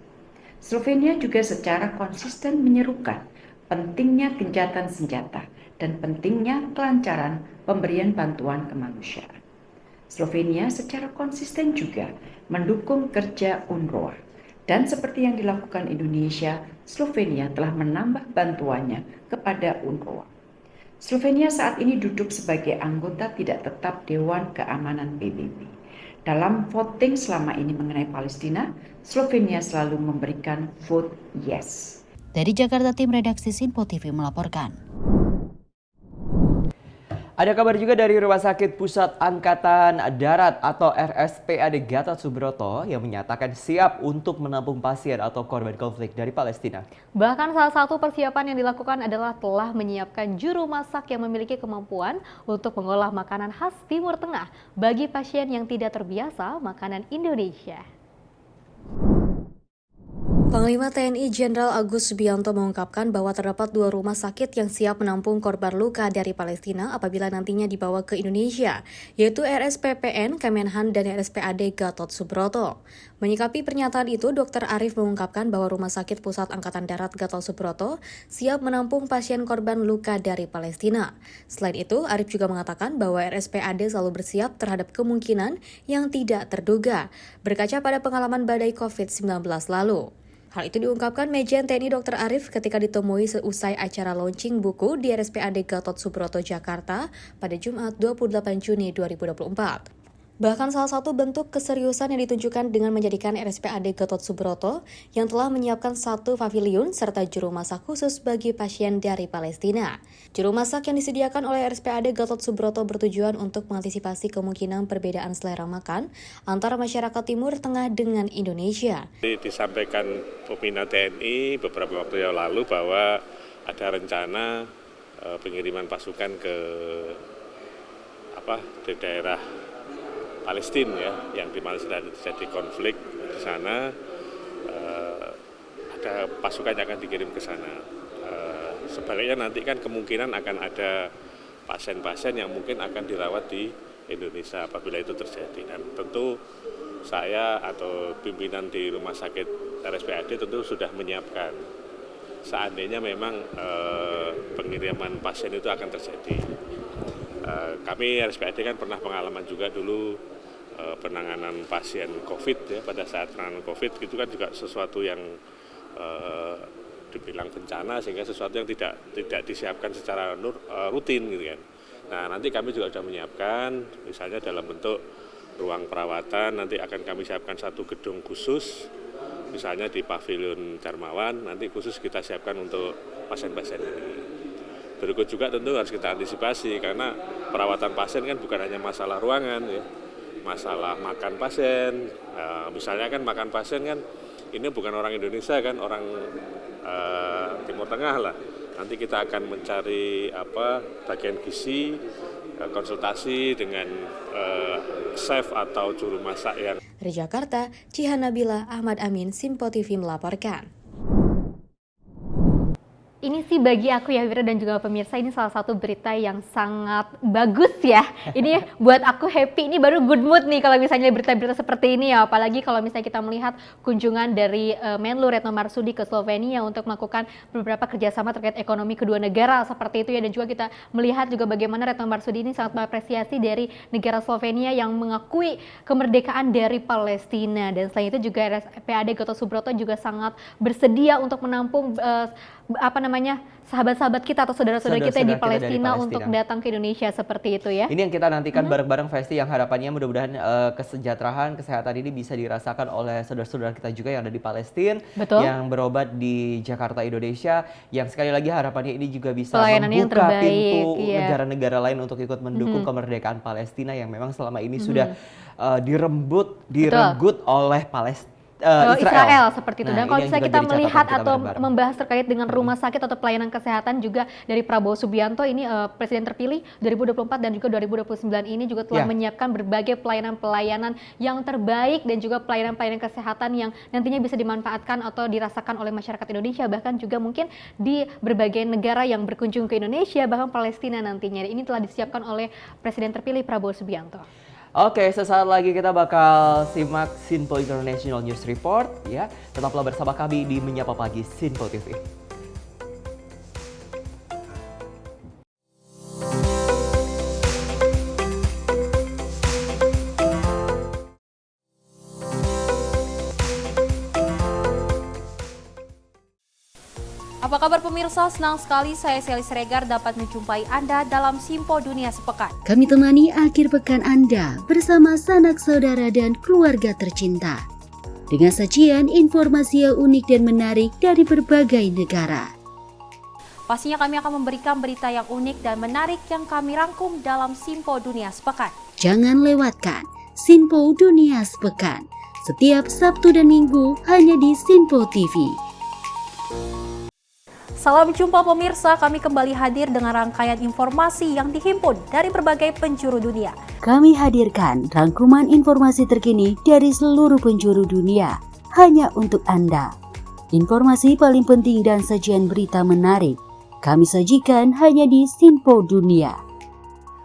Slovenia juga secara konsisten menyerukan pentingnya gencatan senjata dan pentingnya kelancaran pemberian bantuan kemanusiaan. Slovenia secara konsisten juga mendukung kerja UNRWA. Dan seperti yang dilakukan Indonesia, Slovenia telah menambah bantuannya kepada UNRWA. Slovenia saat ini duduk sebagai anggota tidak tetap Dewan Keamanan PBB. Dalam voting selama ini mengenai Palestina, Slovenia selalu memberikan vote yes. Dari Jakarta, tim redaksi Sinpo TV melaporkan. Ada kabar juga dari Rumah Sakit Pusat Angkatan Darat atau RSPAD Gatot Subroto yang menyatakan siap untuk menampung pasien atau korban konflik dari Palestina. Bahkan salah satu persiapan yang dilakukan adalah telah menyiapkan juru masak yang memiliki kemampuan untuk mengolah makanan khas Timur Tengah bagi pasien yang tidak terbiasa makanan Indonesia. Panglima TNI Jenderal Agus Subianto mengungkapkan bahwa terdapat 2 rumah sakit yang siap menampung korban luka dari Palestina apabila nantinya dibawa ke Indonesia, yaitu RSPPN, Kemenhan, dan RSPAD Gatot Subroto. Menyikapi pernyataan itu, Dr. Arief mengungkapkan bahwa Rumah Sakit Pusat Angkatan Darat Gatot Subroto siap menampung pasien korban luka dari Palestina. Selain itu, Arief juga mengatakan bahwa RSPAD selalu bersiap terhadap kemungkinan yang tidak terduga, berkaca pada pengalaman badai COVID-19 lalu. Hal itu diungkapkan Majen TNI Dr. Arief ketika ditemui seusai acara launching buku di RSPAD Gatot Subroto, Jakarta pada Jumat 28 Juni 2024. Bahkan salah satu bentuk keseriusan yang ditunjukkan dengan menjadikan RSPAD Gatot Subroto yang telah menyiapkan 1 paviliun serta juru masak khusus bagi pasien dari Palestina. Juru masak yang disediakan oleh RSPAD Gatot Subroto bertujuan untuk mengantisipasi kemungkinan perbedaan selera makan antara masyarakat Timur Tengah dengan Indonesia. Disampaikan pembina TNI beberapa waktu yang lalu bahwa ada rencana pengiriman pasukan ke di daerah Palestina ya, yang di mana sedang terjadi konflik di sana, ada pasukan yang akan dikirim ke sana. Sebaliknya nanti kan kemungkinan akan ada pasien-pasien yang mungkin akan dirawat di Indonesia apabila itu terjadi. Dan tentu saya atau pimpinan di Rumah Sakit RSPAD tentu sudah menyiapkan seandainya memang pengiriman pasien itu akan terjadi. Kami RSPAD kan pernah pengalaman juga dulu penanganan pasien COVID ya, pada saat penanganan COVID itu kan juga sesuatu yang dibilang bencana sehingga sesuatu yang tidak disiapkan secara rutin gitu kan. Nah, nanti kami juga sudah menyiapkan misalnya dalam bentuk ruang perawatan, nanti akan kami siapkan 1 gedung khusus misalnya di Pavilion Darmawan, nanti khusus kita siapkan untuk pasien-pasien ini. Berikut juga tentu harus kita antisipasi karena perawatan pasien kan bukan hanya masalah ruangan ya, masalah makan pasien. Misalnya kan makan pasien kan ini bukan orang Indonesia kan, orang Timur Tengah lah. Nanti kita akan mencari bagian gizi, konsultasi dengan chef atau juru masak yang. Dari Jakarta, Cihan Nabila, Ahmad Amin, Sinpo TV melaporkan. Ini sih bagi aku ya Vira dan juga pemirsa, ini salah satu berita yang sangat bagus ya. Ini buat aku happy, ini baru good mood nih kalau misalnya berita-berita seperti ini ya. Apalagi kalau misalnya kita melihat kunjungan dari Menlu Retno Marsudi ke Slovenia untuk melakukan beberapa kerjasama terkait ekonomi kedua negara seperti itu ya. Dan juga kita melihat juga bagaimana Retno Marsudi ini sangat mengapresiasi dari negara Slovenia yang mengakui kemerdekaan dari Palestina. Dan selain itu juga RSPAD Gatot Subroto juga sangat bersedia untuk menampung sahabat-sahabat kita atau saudara-saudara kita di Palestina untuk datang ke Indonesia seperti itu ya. Ini yang kita nantikan bareng-bareng Festi, yang harapannya mudah-mudahan kesejahteraan, kesehatan ini bisa dirasakan oleh saudara-saudara kita juga yang ada di Palestina, yang berobat di Jakarta, Indonesia, yang sekali lagi harapannya ini juga bisa membuka pintu negara-negara lain untuk ikut mendukung kemerdekaan Palestina yang memang selama ini sudah diregut oleh Israel seperti itu. Nah, Dan kalau ini yang misalnya juga kita jadi catatan melihat kita atau bareng-bareng. membahas terkait dengan rumah sakit atau pelayanan kesehatan juga dari Prabowo Subianto ini presiden terpilih 2024 dan juga 2029 ini juga telah Ya. menyiapkan berbagai pelayanan-pelayanan yang terbaik dan juga pelayanan-pelayanan kesehatan yang nantinya bisa dimanfaatkan atau dirasakan oleh masyarakat Indonesia, bahkan juga mungkin di berbagai negara yang berkunjung ke Indonesia, bahkan Palestina nantinya. Ini telah disiapkan oleh presiden terpilih Prabowo Subianto. Oke, sesaat lagi kita bakal simak Sinpo International News Report ya. Tetaplah bersama kami di Menyapa Pagi Sinpo TV. Apa kabar pemirsa? Senang sekali saya Sally Siregar dapat menjumpai Anda dalam Simpo Dunia Sepekan. Kami temani akhir pekan Anda bersama sanak saudara dan keluarga tercinta. Dengan sajian informasi yang unik dan menarik dari berbagai negara. Pastinya kami akan memberikan berita yang unik dan menarik yang kami rangkum dalam Simpo Dunia Sepekan. Jangan lewatkan Sinpo Dunia Sepekan setiap Sabtu dan Minggu hanya di Sinpo TV. Salam jumpa pemirsa, kami kembali hadir dengan rangkaian informasi yang dihimpun dari berbagai penjuru dunia. Kami hadirkan rangkuman informasi terkini dari seluruh penjuru dunia hanya untuk Anda. Informasi paling penting dan sajian berita menarik kami sajikan hanya di Sinpo Dunia.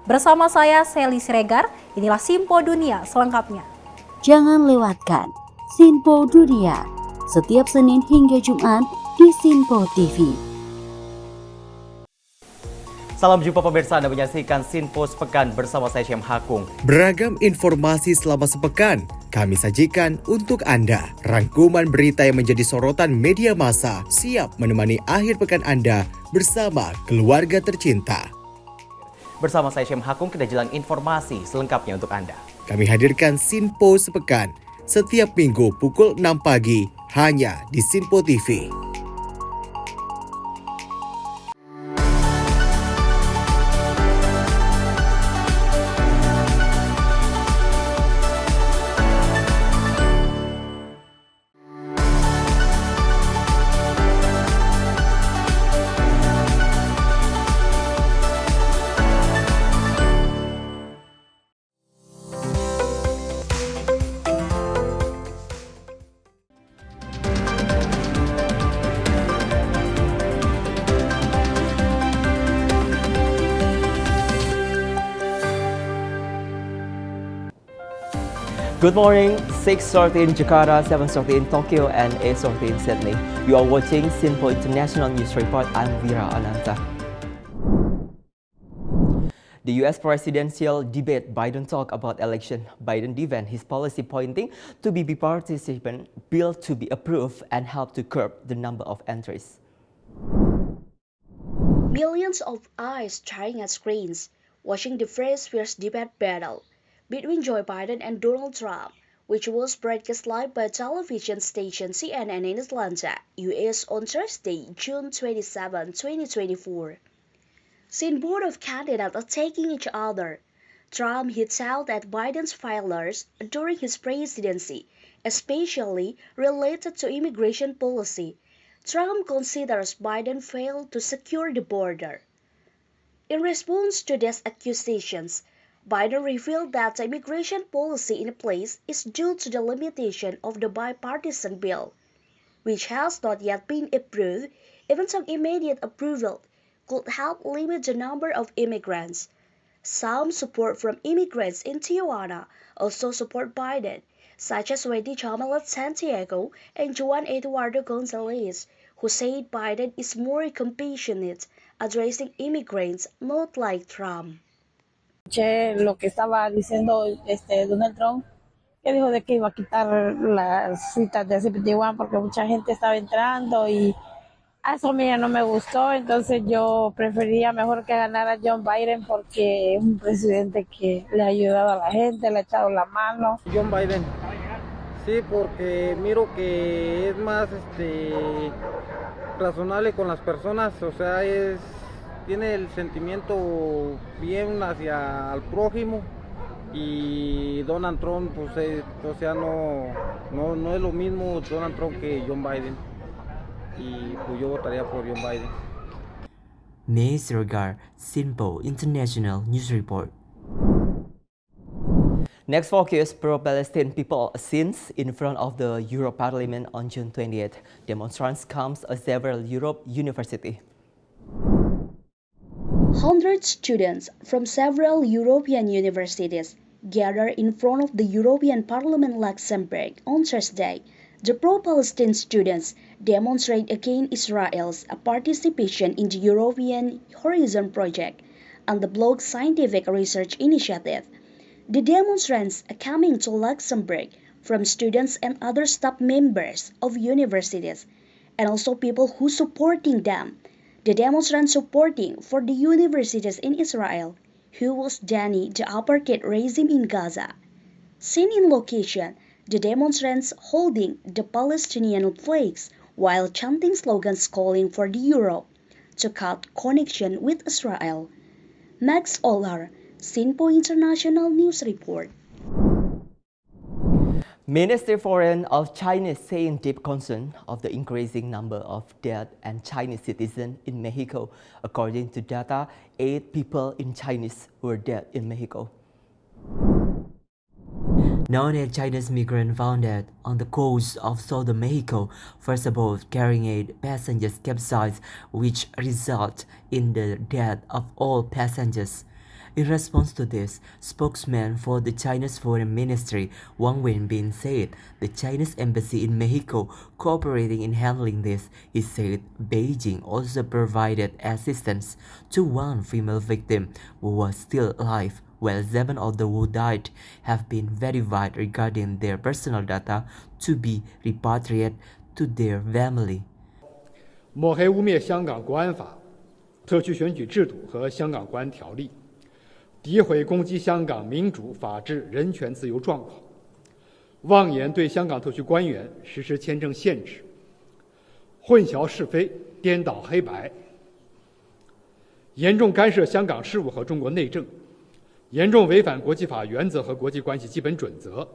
Bersama saya Sally Siregar, inilah Simpo Dunia selengkapnya. Jangan lewatkan Sinpo Dunia setiap Senin hingga Jumat di Sinpo TV. Salam jumpa pemirsa, Anda menyaksikan Sinpo Sepekan bersama saya Syam Hakung. Beragam informasi selama sepekan kami sajikan untuk Anda. Rangkuman berita yang menjadi sorotan media massa siap menemani akhir pekan Anda bersama keluarga tercinta. Bersama saya Syam Hakung, kita jelang informasi selengkapnya untuk Anda. Kami hadirkan Sinpo Sepekan setiap minggu pukul 6 pagi hanya di Sinpo TV. Good morning, 6:30 in Jakarta, 7:30 in Tokyo, and 8:30 in Sydney. You are watching Sinpo International News Report. I'm Vira Ananta. The U.S. presidential debate, Biden talk about election. Biden defend his policy pointing to be bipartisan bill to be approved and help to curb the number of entries. Millions of eyes staring at screens, watching the first fierce debate battle between Joe Biden and Donald Trump, which was broadcast live by television station CNN in Atlanta, U.S. on Thursday, June 27, 2024. Seeing both of candidates attacking each other, Trump hits out at Biden's failures during his presidency, especially related to immigration policy. Trump considers Biden failed to secure the border. In response to these accusations, Biden revealed that the immigration policy in place is due to the limitation of the bipartisan bill, which has not yet been approved. Even some immediate approval could help limit the number of immigrants. Some support from immigrants in Tijuana also support Biden, such as Wendy Chamalet Santiago and Juan Eduardo Gonzalez, who said Biden is more compassionate addressing immigrants, not like Trump. Lo que estaba diciendo Donald Trump, que dijo de que iba a quitar las citas de 51 porque mucha gente estaba entrando y a eso a mí ya no me gustó, entonces yo prefería mejor que ganara John Biden porque es un presidente que le ha ayudado a la gente, le ha echado la mano. John Biden, sí, porque miro que es más razonable con las personas, o sea, tiene el sentimiento bien hacia el prójimo Y Donald Trump, pues, o sea, no es lo mismo Donald Trump que John Biden. Y pues yo votaría por John Biden. Ms. Regar, Simple International News Report. Next focus, pro-Palestine people scenes in front of the Europe Parliament on June 20th. Demonstrants comes at several Europe universities. Hundreds of students from several European universities gathered in front of the European Parliament Luxembourg on Thursday. The pro-Palestine students demonstrate against Israel's participation in the European Horizon project and the Block Scientific Research Initiative. The demonstrants are coming to Luxembourg from students and other staff members of universities, and also people who supporting them. The demonstrants supporting for the universities in Israel, who was denying the apartheid regime in Gaza. Seen in location, the demonstrants holding the Palestinian flags while chanting slogans calling for the Europe to cut connection with Israel. Max Olar, Sinpo International News Report. Ministry Foreign of China saying deep concern of the increasing number of dead and Chinese citizens in Mexico. According to data, 8 people in Chinese were dead in Mexico. Known as Chinese migrant found dead on the coast of southern Mexico, first boat carrying 8 passengers capsized, which resulted in the death of all passengers. In response to this, spokesman for the Chinese Foreign Ministry, Wang Wenbin, said the Chinese embassy in Mexico cooperating in handling this. He said Beijing also provided assistance to one female victim who was still alive, while 7 of those who died have been verified regarding their personal data to be repatriated to their family. 抹黑污蔑香港国安法、特区选举制度和香港国安条例，诋毁攻击香港民主、法治、人权自由状况，妄言对香港特区官员实施签证限制，混淆是非、颠倒黑白，严重干涉香港事务和中国内政，严重违反国际法原则和国际关系基本准则。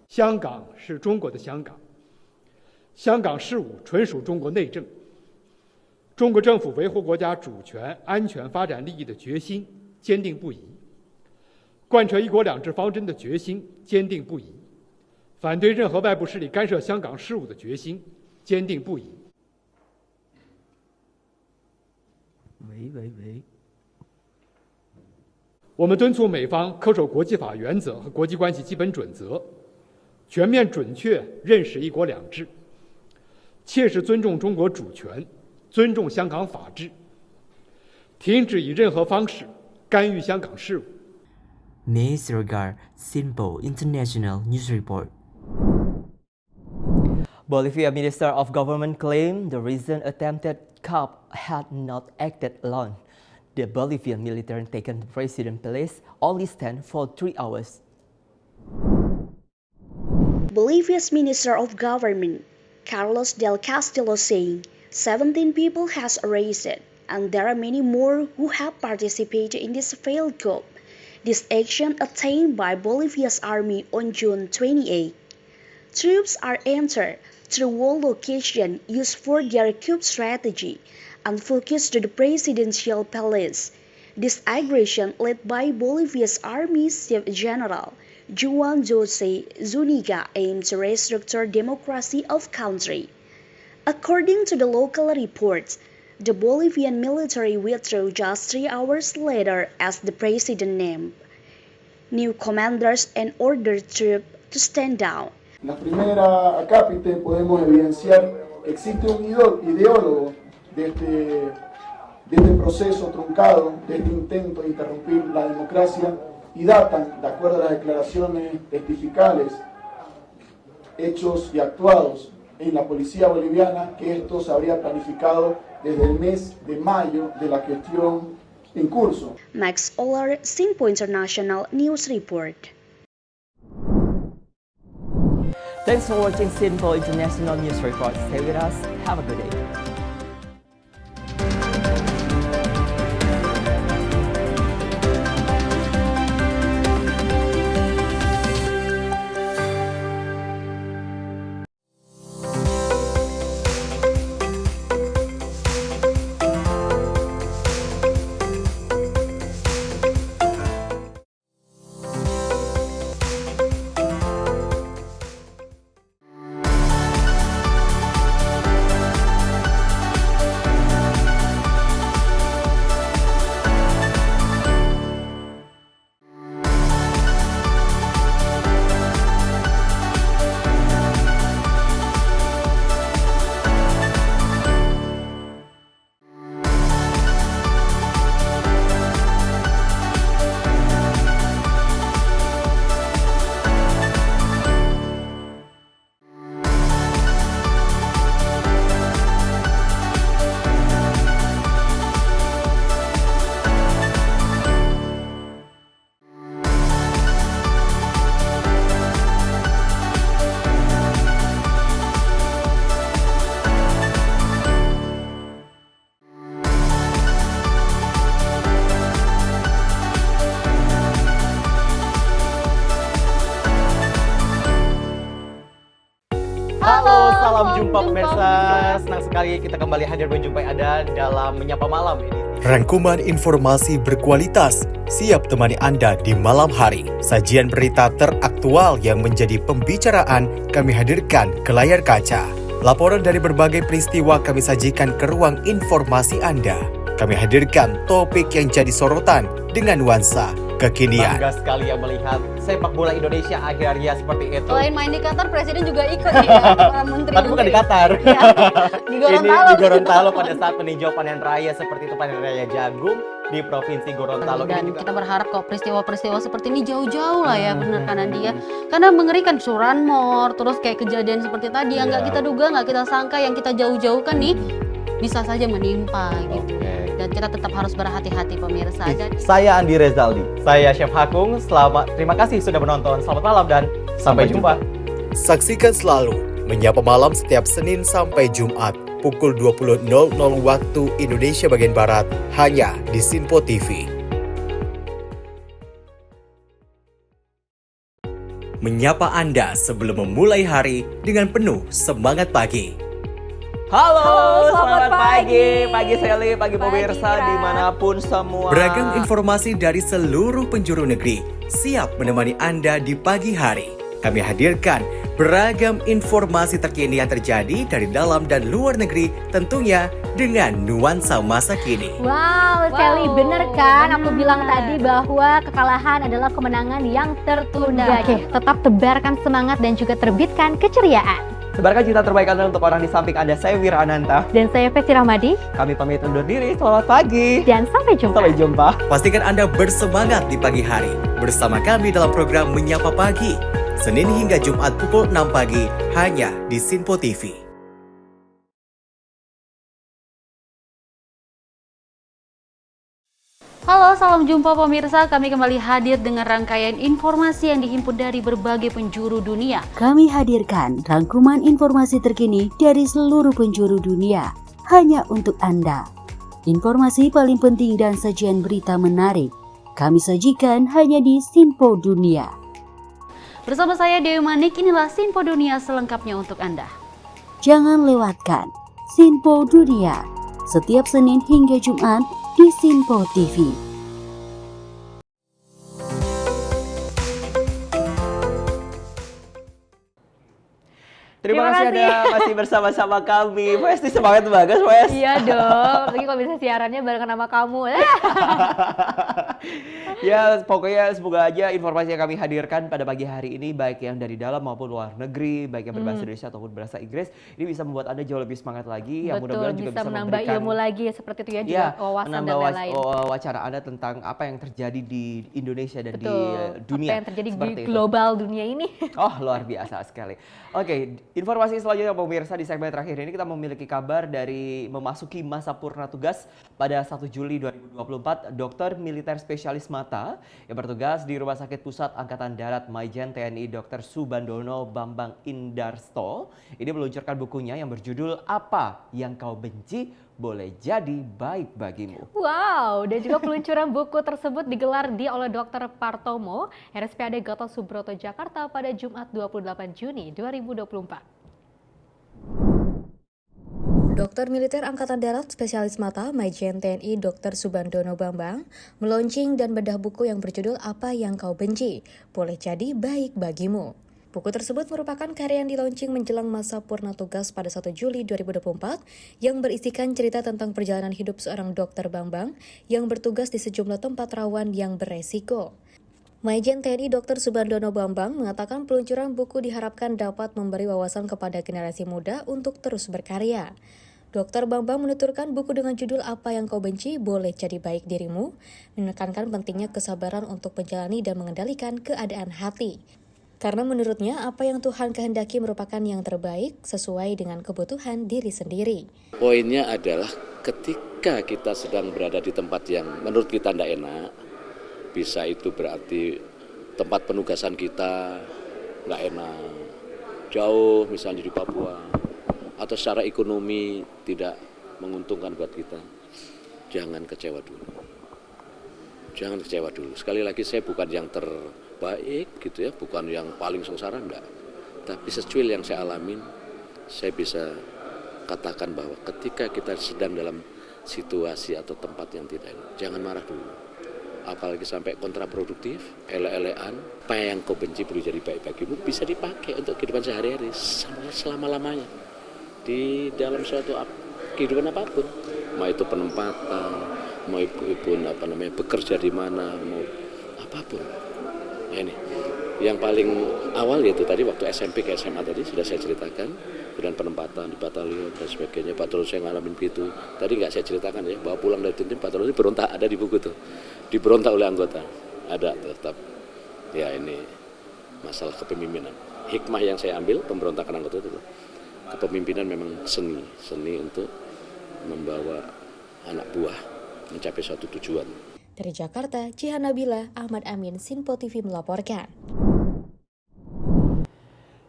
香港是中国的香港。香港事务纯属中国内政，中国政府维护国家主权、安全、发展利益的决心坚定不移，贯彻一国两制方针的决心坚定不移，反对任何外部势力干涉香港事务的决心坚定不移。我们敦促美方恪守国际法原则和国际关系基本准则，全面准确认识一国两制，切实尊重中国主权，尊重香港法治，停止以任何方式干预香港事务。Ms. Regar, Sinpo International News Report. Bolivia Minister of Government claimed the recent attempted coup had not acted alone. The Bolivian military taken the president's place only stand for 3 hours. Bolivia's Minister of Government, Carlos del Castillo, saying 17 people has arrested and there are many more who have participated in this failed coup. This action attained by Bolivia's army on June 28. Troops are entered through one location used for their coup strategy and focused to the presidential palace. This aggression led by Bolivia's Army Chief General Juan Jose Zuniga aimed to restructure democracy of country. According to the local reports, the Bolivian military withdrew just 3 hours later as the president named new commanders and ordered troops to stand down. En la primera acápite podemos evidenciar que existe un ideólogo de este proceso truncado, de este intento de interrumpir la democracia, y datan, de acuerdo a las declaraciones testificales, hechos y actuados en la policía boliviana, que esto se habría planificado desde el mes de mayo de la gestión en curso. Max Olar, Sinpo International News Report. Thanks for watching Sinpo International News Report. Stay with us. Have a good day. sekali kita kembali hadir menjumpai Anda dalam Menyapa Malam ini. Rangkuman informasi berkualitas siap temani Anda di malam hari. Sajian berita teraktual yang menjadi pembicaraan kami hadirkan ke layar kaca. Laporan dari berbagai peristiwa kami sajikan ke ruang informasi Anda. Kami hadirkan topik yang jadi sorotan dengan nuansa kekinian. Bangga sekali yang melihat sepak bola Indonesia akhirnya seperti itu. Selain main di Qatar, Presiden juga ikut ya, para menteri. Tapi bukan di Qatar. Ya, di Gorontalo. Ini di Gorontalo pada saat meninjau panen raya seperti itu, panen raya jagung di Provinsi Gorontalo. Dan kita berharap kok peristiwa-peristiwa seperti ini jauh-jauh lah ya, benar kan Andi ya. Karena mengerikan curanmor, terus kayak kejadian seperti tadi yang nggak kita duga, nggak kita sangka, yang kita jauh-jauhkan nih bisa saja menimpa gitu. Dan kita tetap harus berhati-hati pemirsa. Saya Andi Rezaldi, saya Chef Hakung. Terima kasih sudah menonton. Selamat malam dan sampai jumpa. Saksikan selalu Menyapa Malam setiap Senin sampai Jumat pukul 20.00 waktu Indonesia bagian Barat hanya di Sinpo TV. Menyapa Anda sebelum memulai hari dengan penuh semangat pagi. Halo, selamat pagi. Pagi Sally, pagi pemirsa dimanapun semua. Beragam informasi dari seluruh penjuru negeri siap menemani Anda di pagi hari. Kami hadirkan beragam informasi terkini yang terjadi dari dalam dan luar negeri, tentunya dengan nuansa masa kini. Wow, Sally, bener kan? Aku bilang tadi bahwa kekalahan adalah kemenangan yang tertunda. Oke, tetap tebarkan semangat dan juga terbitkan keceriaan. Sebarkan cerita terbaik Anda untuk orang di samping Anda. Saya Wira Ananta. Dan saya Festi Rahmadi. Kami pamit undur diri. Selamat pagi. Dan sampai jumpa. Sampai jumpa. Pastikan Anda bersemangat di pagi hari bersama kami dalam program Menyapa Pagi. Senin hingga Jumat pukul 6 pagi hanya di Sinpo TV. Halo, salam jumpa pemirsa. Kami kembali hadir dengan rangkaian informasi yang dihimpun dari berbagai penjuru dunia. Kami hadirkan rangkuman informasi terkini dari seluruh penjuru dunia hanya untuk Anda. Informasi paling penting dan sajian berita menarik kami sajikan hanya di Sinpo Dunia. Bersama saya Dewi Manik, inilah Sinpo Dunia selengkapnya untuk Anda. Jangan lewatkan Sinpo Dunia setiap Senin hingga Jumat di Sinpo TV. Terima kasih Anda masih bersama-sama kami. Westi semangat banget, Wes. Iya dong, lagi kalau bisa siarannya barengan sama kamu. Ya, pokoknya semoga aja informasi yang kami hadirkan pada pagi hari ini, baik yang dari dalam maupun luar negeri, baik yang berbahasa Indonesia ataupun berbahasa Inggris, ini bisa membuat Anda jauh lebih semangat lagi. Yang mudah-mudahan juga bisa menambah ilmu lagi seperti itu ya, juga wawasan dan lain-lain. Wawancara Anda tentang apa yang terjadi di Indonesia dan di dunia. Apa yang terjadi di global dunia ini. Oh, luar biasa sekali. Oke, informasi selanjutnya pemirsa, di segmen terakhir ini kita memiliki kabar dari memasuki masa purna tugas pada 1 Juli 2024, dokter militer spesialis mata yang bertugas di Rumah Sakit Pusat Angkatan Darat Maijen TNI Dr. Subandono Bambang Indarsto ini meluncurkan bukunya yang berjudul Apa Yang Kau Benci Boleh Jadi Baik Bagimu. Wow, dan juga peluncuran buku tersebut digelar oleh Dr. Partomo, RSPAD Gatot Subroto Jakarta pada Jumat 28 Juni 2024. Dokter Militer Angkatan Darat Spesialis Mata Maijen TNI Dr. Subandono Bambang meluncing dan bedah buku yang berjudul Apa Yang Kau Benci Boleh Jadi Baik Bagimu. Buku tersebut merupakan karya yang dilaunching menjelang masa purna tugas pada 1 Juli 2024 yang berisikan cerita tentang perjalanan hidup seorang dokter Bambang yang bertugas di sejumlah tempat rawan yang beresiko. Maijen TNI Dr. Subandono Bambang mengatakan peluncuran buku diharapkan dapat memberi wawasan kepada generasi muda untuk terus berkarya. Dr. Bambang menuturkan buku dengan judul Apa Yang Kau Benci Boleh Jadi Baik Dirimu menekankan pentingnya kesabaran untuk menjalani dan mengendalikan keadaan hati. Karena menurutnya apa yang Tuhan kehendaki merupakan yang terbaik sesuai dengan kebutuhan diri sendiri. Poinnya adalah ketika kita sedang berada di tempat yang menurut kita tidak enak, bisa itu berarti tempat penugasan kita nggak enak, jauh misalnya di Papua, atau secara ekonomi tidak menguntungkan buat kita, jangan kecewa dulu. Jangan kecewa dulu. Sekali lagi saya bukan yang terbaik gitu ya, bukan yang paling sengsara, enggak. Tapi secuil yang saya alamin, saya bisa katakan bahwa ketika kita sedang dalam situasi atau tempat yang tidak enak, jangan marah dulu. Apalagi sampai kontraproduktif, ele-elean, apa yang kau benci perlu jadi baik bagimu, bisa dipakai untuk kehidupan sehari-hari selama-lamanya. Di dalam suatu kehidupan apapun, mau itu penempatan, mau ibu bekerja di mana, mau apapun. Ya ini, yang paling awal yaitu tadi waktu SMP ke SMA tadi sudah saya ceritakan, kemudian penempatan di batalion dan sebagainya. Batalion saya ngalamin begitu. Tadi nggak saya ceritakan ya, bahwa pulang dari tim batalion ini berontak, ada di buku tuh, diberontak oleh anggota, ada tetap. Ya ini masalah kepemimpinan. Hikmah yang saya ambil pemberontakan anggota itu, kepemimpinan memang seni untuk membawa anak buah mencapai suatu tujuan. Dari Jakarta, Jihan Nabila, Ahmad Amin, Sinpo TV melaporkan.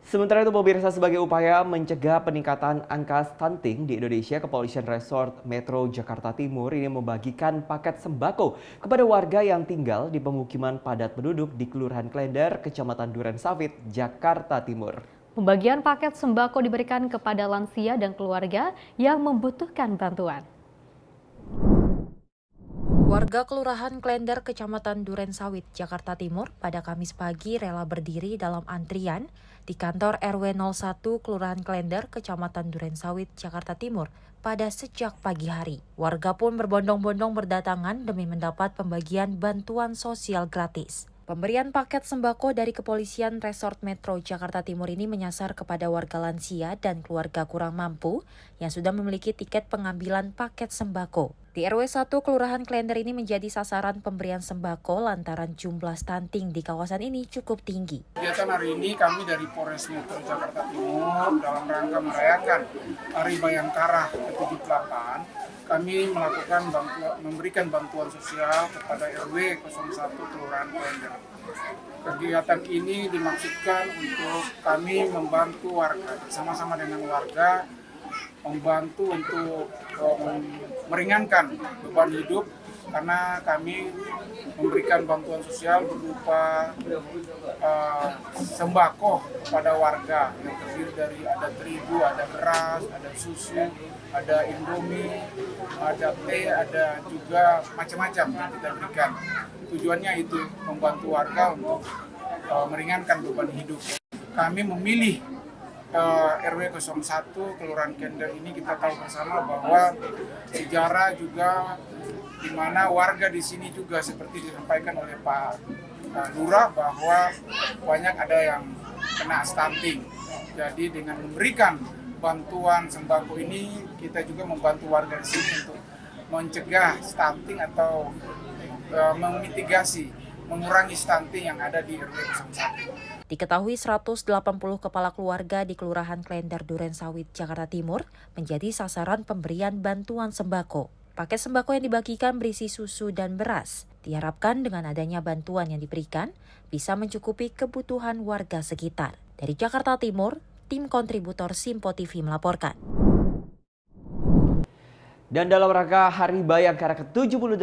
Sementara itu pemirsa, sebagai upaya mencegah peningkatan angka stunting di Indonesia, Kepolisian Resort Metro Jakarta Timur ini membagikan paket sembako kepada warga yang tinggal di pemukiman padat penduduk di Kelurahan Klender, Kecamatan Durensawit, Jakarta Timur. Pembagian paket sembako diberikan kepada lansia dan keluarga yang membutuhkan bantuan. Warga Kelurahan Klender, Kecamatan Durensawit, Jakarta Timur pada Kamis pagi rela berdiri dalam antrian di kantor RW 01 Kelurahan Klender, Kecamatan Durensawit, Jakarta Timur pada sejak pagi hari. Warga pun berbondong-bondong berdatangan demi mendapat pembagian bantuan sosial gratis. Pemberian paket sembako dari Kepolisian Resort Metro Jakarta Timur ini menyasar kepada warga lansia dan keluarga kurang mampu yang sudah memiliki tiket pengambilan paket sembako. Di RW 1 Kelurahan Klender ini menjadi sasaran pemberian sembako lantaran jumlah stunting di kawasan ini cukup tinggi. Kegiatan hari ini kami dari Polres Metro Jakarta Timur dalam rangka merayakan Hari Bayangkara ke-78, kami memberikan bantuan sosial kepada RW 01 Kelurahan Klender. Kegiatan ini dimaksudkan untuk kami membantu warga, bersama-sama dengan warga, membantu untuk meringankan beban hidup karena kami memberikan bantuan sosial berupa sembako kepada warga yang terdiri dari ada terigu, ada beras, ada susu, ada indomie, ada teh, ada juga macam-macam yang kita berikan. Tujuannya itu membantu warga untuk meringankan beban hidup. Kami memilih RW 01 Kelurahan Klender ini, kita tahu bersama bahwa sejarah juga di mana warga di sini juga seperti disampaikan oleh Pak Lurah bahwa banyak ada yang kena stunting. Jadi dengan memberikan bantuan sembako ini kita juga membantu warga di sini untuk mencegah stunting atau memitigasi, mengurangi stunting yang ada di RW 01. Diketahui 180 kepala keluarga di Kelurahan Klender Durensawit, Jakarta Timur menjadi sasaran pemberian bantuan sembako. Paket sembako yang dibagikan berisi susu dan beras. Diharapkan dengan adanya bantuan yang diberikan bisa mencukupi kebutuhan warga sekitar. Dari Jakarta Timur, tim kontributor Simpo TV melaporkan. Dan dalam rangka Hari Bayangkara ke-78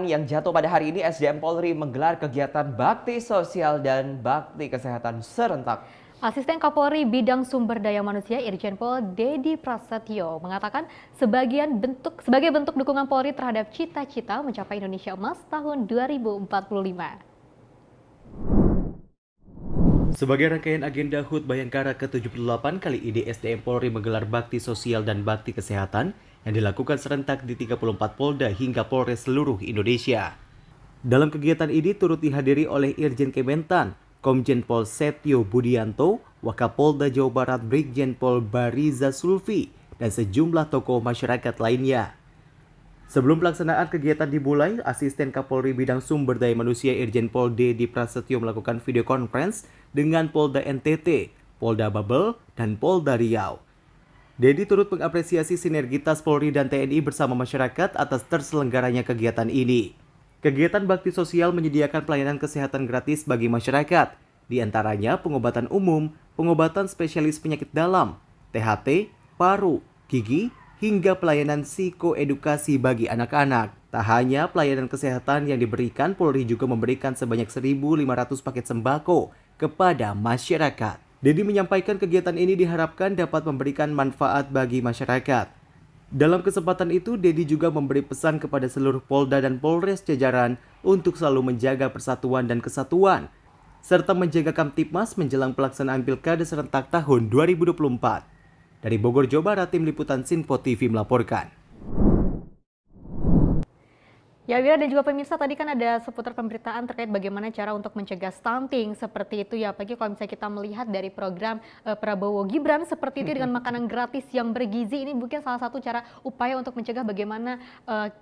yang jatuh pada hari ini, SDM Polri menggelar kegiatan bakti sosial dan bakti kesehatan serentak. Asisten Kapolri Bidang Sumber Daya Manusia Irjen Pol Dedi Prasetyo mengatakan sebagai bentuk dukungan Polri terhadap cita-cita mencapai Indonesia Emas tahun 2045. Sebagai rangkaian agenda HUT Bayangkara ke-78 kali ini, SDM Polri menggelar bakti sosial dan bakti kesehatan yang dilakukan serentak di 34 Polda hingga Polres seluruh Indonesia. Dalam kegiatan ini turut dihadiri oleh Irjen Kementan, Komjen Pol Setio Budianto, Wakapolda Jawa Barat Brigjen Pol Bariza Sulfi, dan sejumlah tokoh masyarakat lainnya. Sebelum pelaksanaan kegiatan dimulai, Asisten Kapolri Bidang Sumber Daya Manusia Irjen Pol Dedi Prasetyo melakukan video conference dengan Polda NTT, Polda Babel, dan Polda Riau. Dedi turut mengapresiasi sinergitas Polri dan TNI bersama masyarakat atas terselenggaranya kegiatan ini. Kegiatan bakti sosial menyediakan pelayanan kesehatan gratis bagi masyarakat, di antaranya pengobatan umum, pengobatan spesialis penyakit dalam, THT, paru, gigi, hingga pelayanan psikoedukasi bagi anak-anak. Tak hanya pelayanan kesehatan yang diberikan, Polri juga memberikan sebanyak 1.500 paket sembako kepada masyarakat. Dedi menyampaikan kegiatan ini diharapkan dapat memberikan manfaat bagi masyarakat. Dalam kesempatan itu, Dedi juga memberi pesan kepada seluruh Polda dan Polres jajaran untuk selalu menjaga persatuan dan kesatuan, serta menjaga Kamtipmas menjelang pelaksanaan Pilkada serentak tahun 2024. Dari Bogor, Jawa Barat, Tim Liputan Sinpo TV melaporkan. Ya Wira dan juga pemirsa, tadi kan ada seputar pemberitaan terkait bagaimana cara untuk mencegah stunting seperti itu ya. Apalagi kalau misalnya kita melihat dari program Prabowo Gibran seperti itu dengan makanan gratis yang bergizi, ini mungkin salah satu cara upaya untuk mencegah bagaimana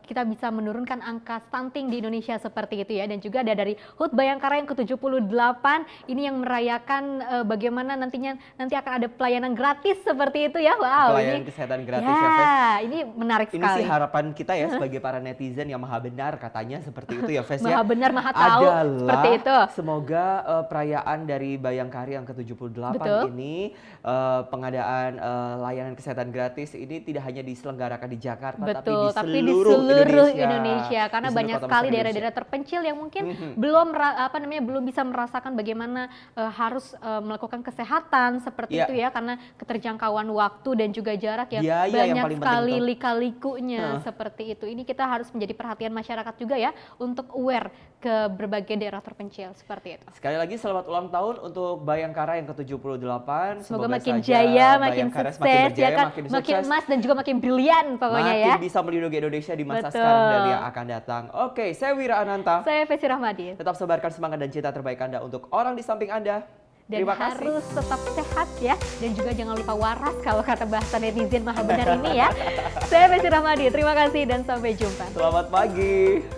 kita bisa menurunkan angka stunting di Indonesia seperti itu ya. Dan juga ada dari HUT Bayangkara yang ke-78 ini yang merayakan bagaimana nanti akan ada pelayanan gratis seperti itu ya. Wow, pelayanan ini kesehatan gratis ya, Ves. ini menarik Ini sekali. sih harapan kita ya sebagai para netizen yang maha benar katanya seperti itu ya, Ves ya. Maha benar, maha tahu seperti itu. Semoga perayaan dari Bayangkari yang ke-78 Betul. ini pengadaan layanan kesehatan gratis ini tidak hanya diselenggarakan di Jakarta Betul, tapi di seluruh Indonesia. Karena Di seluruh banyak kota sekali besar daerah-daerah terpencil yang mungkin belum bisa merasakan bagaimana harus melakukan kesehatan seperti itu ya, karena keterjangkauan waktu dan juga jarak yang Biaya yang banyak paling sekali penting tuh. lika-likunya seperti itu. Ini kita harus menjadi perhatian masyarakat juga ya untuk aware ke berbagai daerah terpencil seperti itu. Sekali lagi selamat ulang tahun untuk Bayangkara yang ke-78. Semoga makin saja jaya, makin Bayangkara sukses, semakin berjaya, ya kan? makin Makin sukses, emas dan juga makin brilian pokoknya makin ya. bisa melindungi Indonesia di masa Betul. sekarang dan yang akan datang. Oke, saya Wira Ananta. Saya Vesi Rahmadi. Tetap sebarkan semangat dan cinta terbaik Anda untuk orang di samping Anda. Dan Terima kasih. harus tetap sehat ya. Dan juga jangan lupa waras kalau kata bahasa netizen maha benar ini ya. Saya Vesi Rahmadi, terima kasih dan sampai jumpa. Selamat pagi.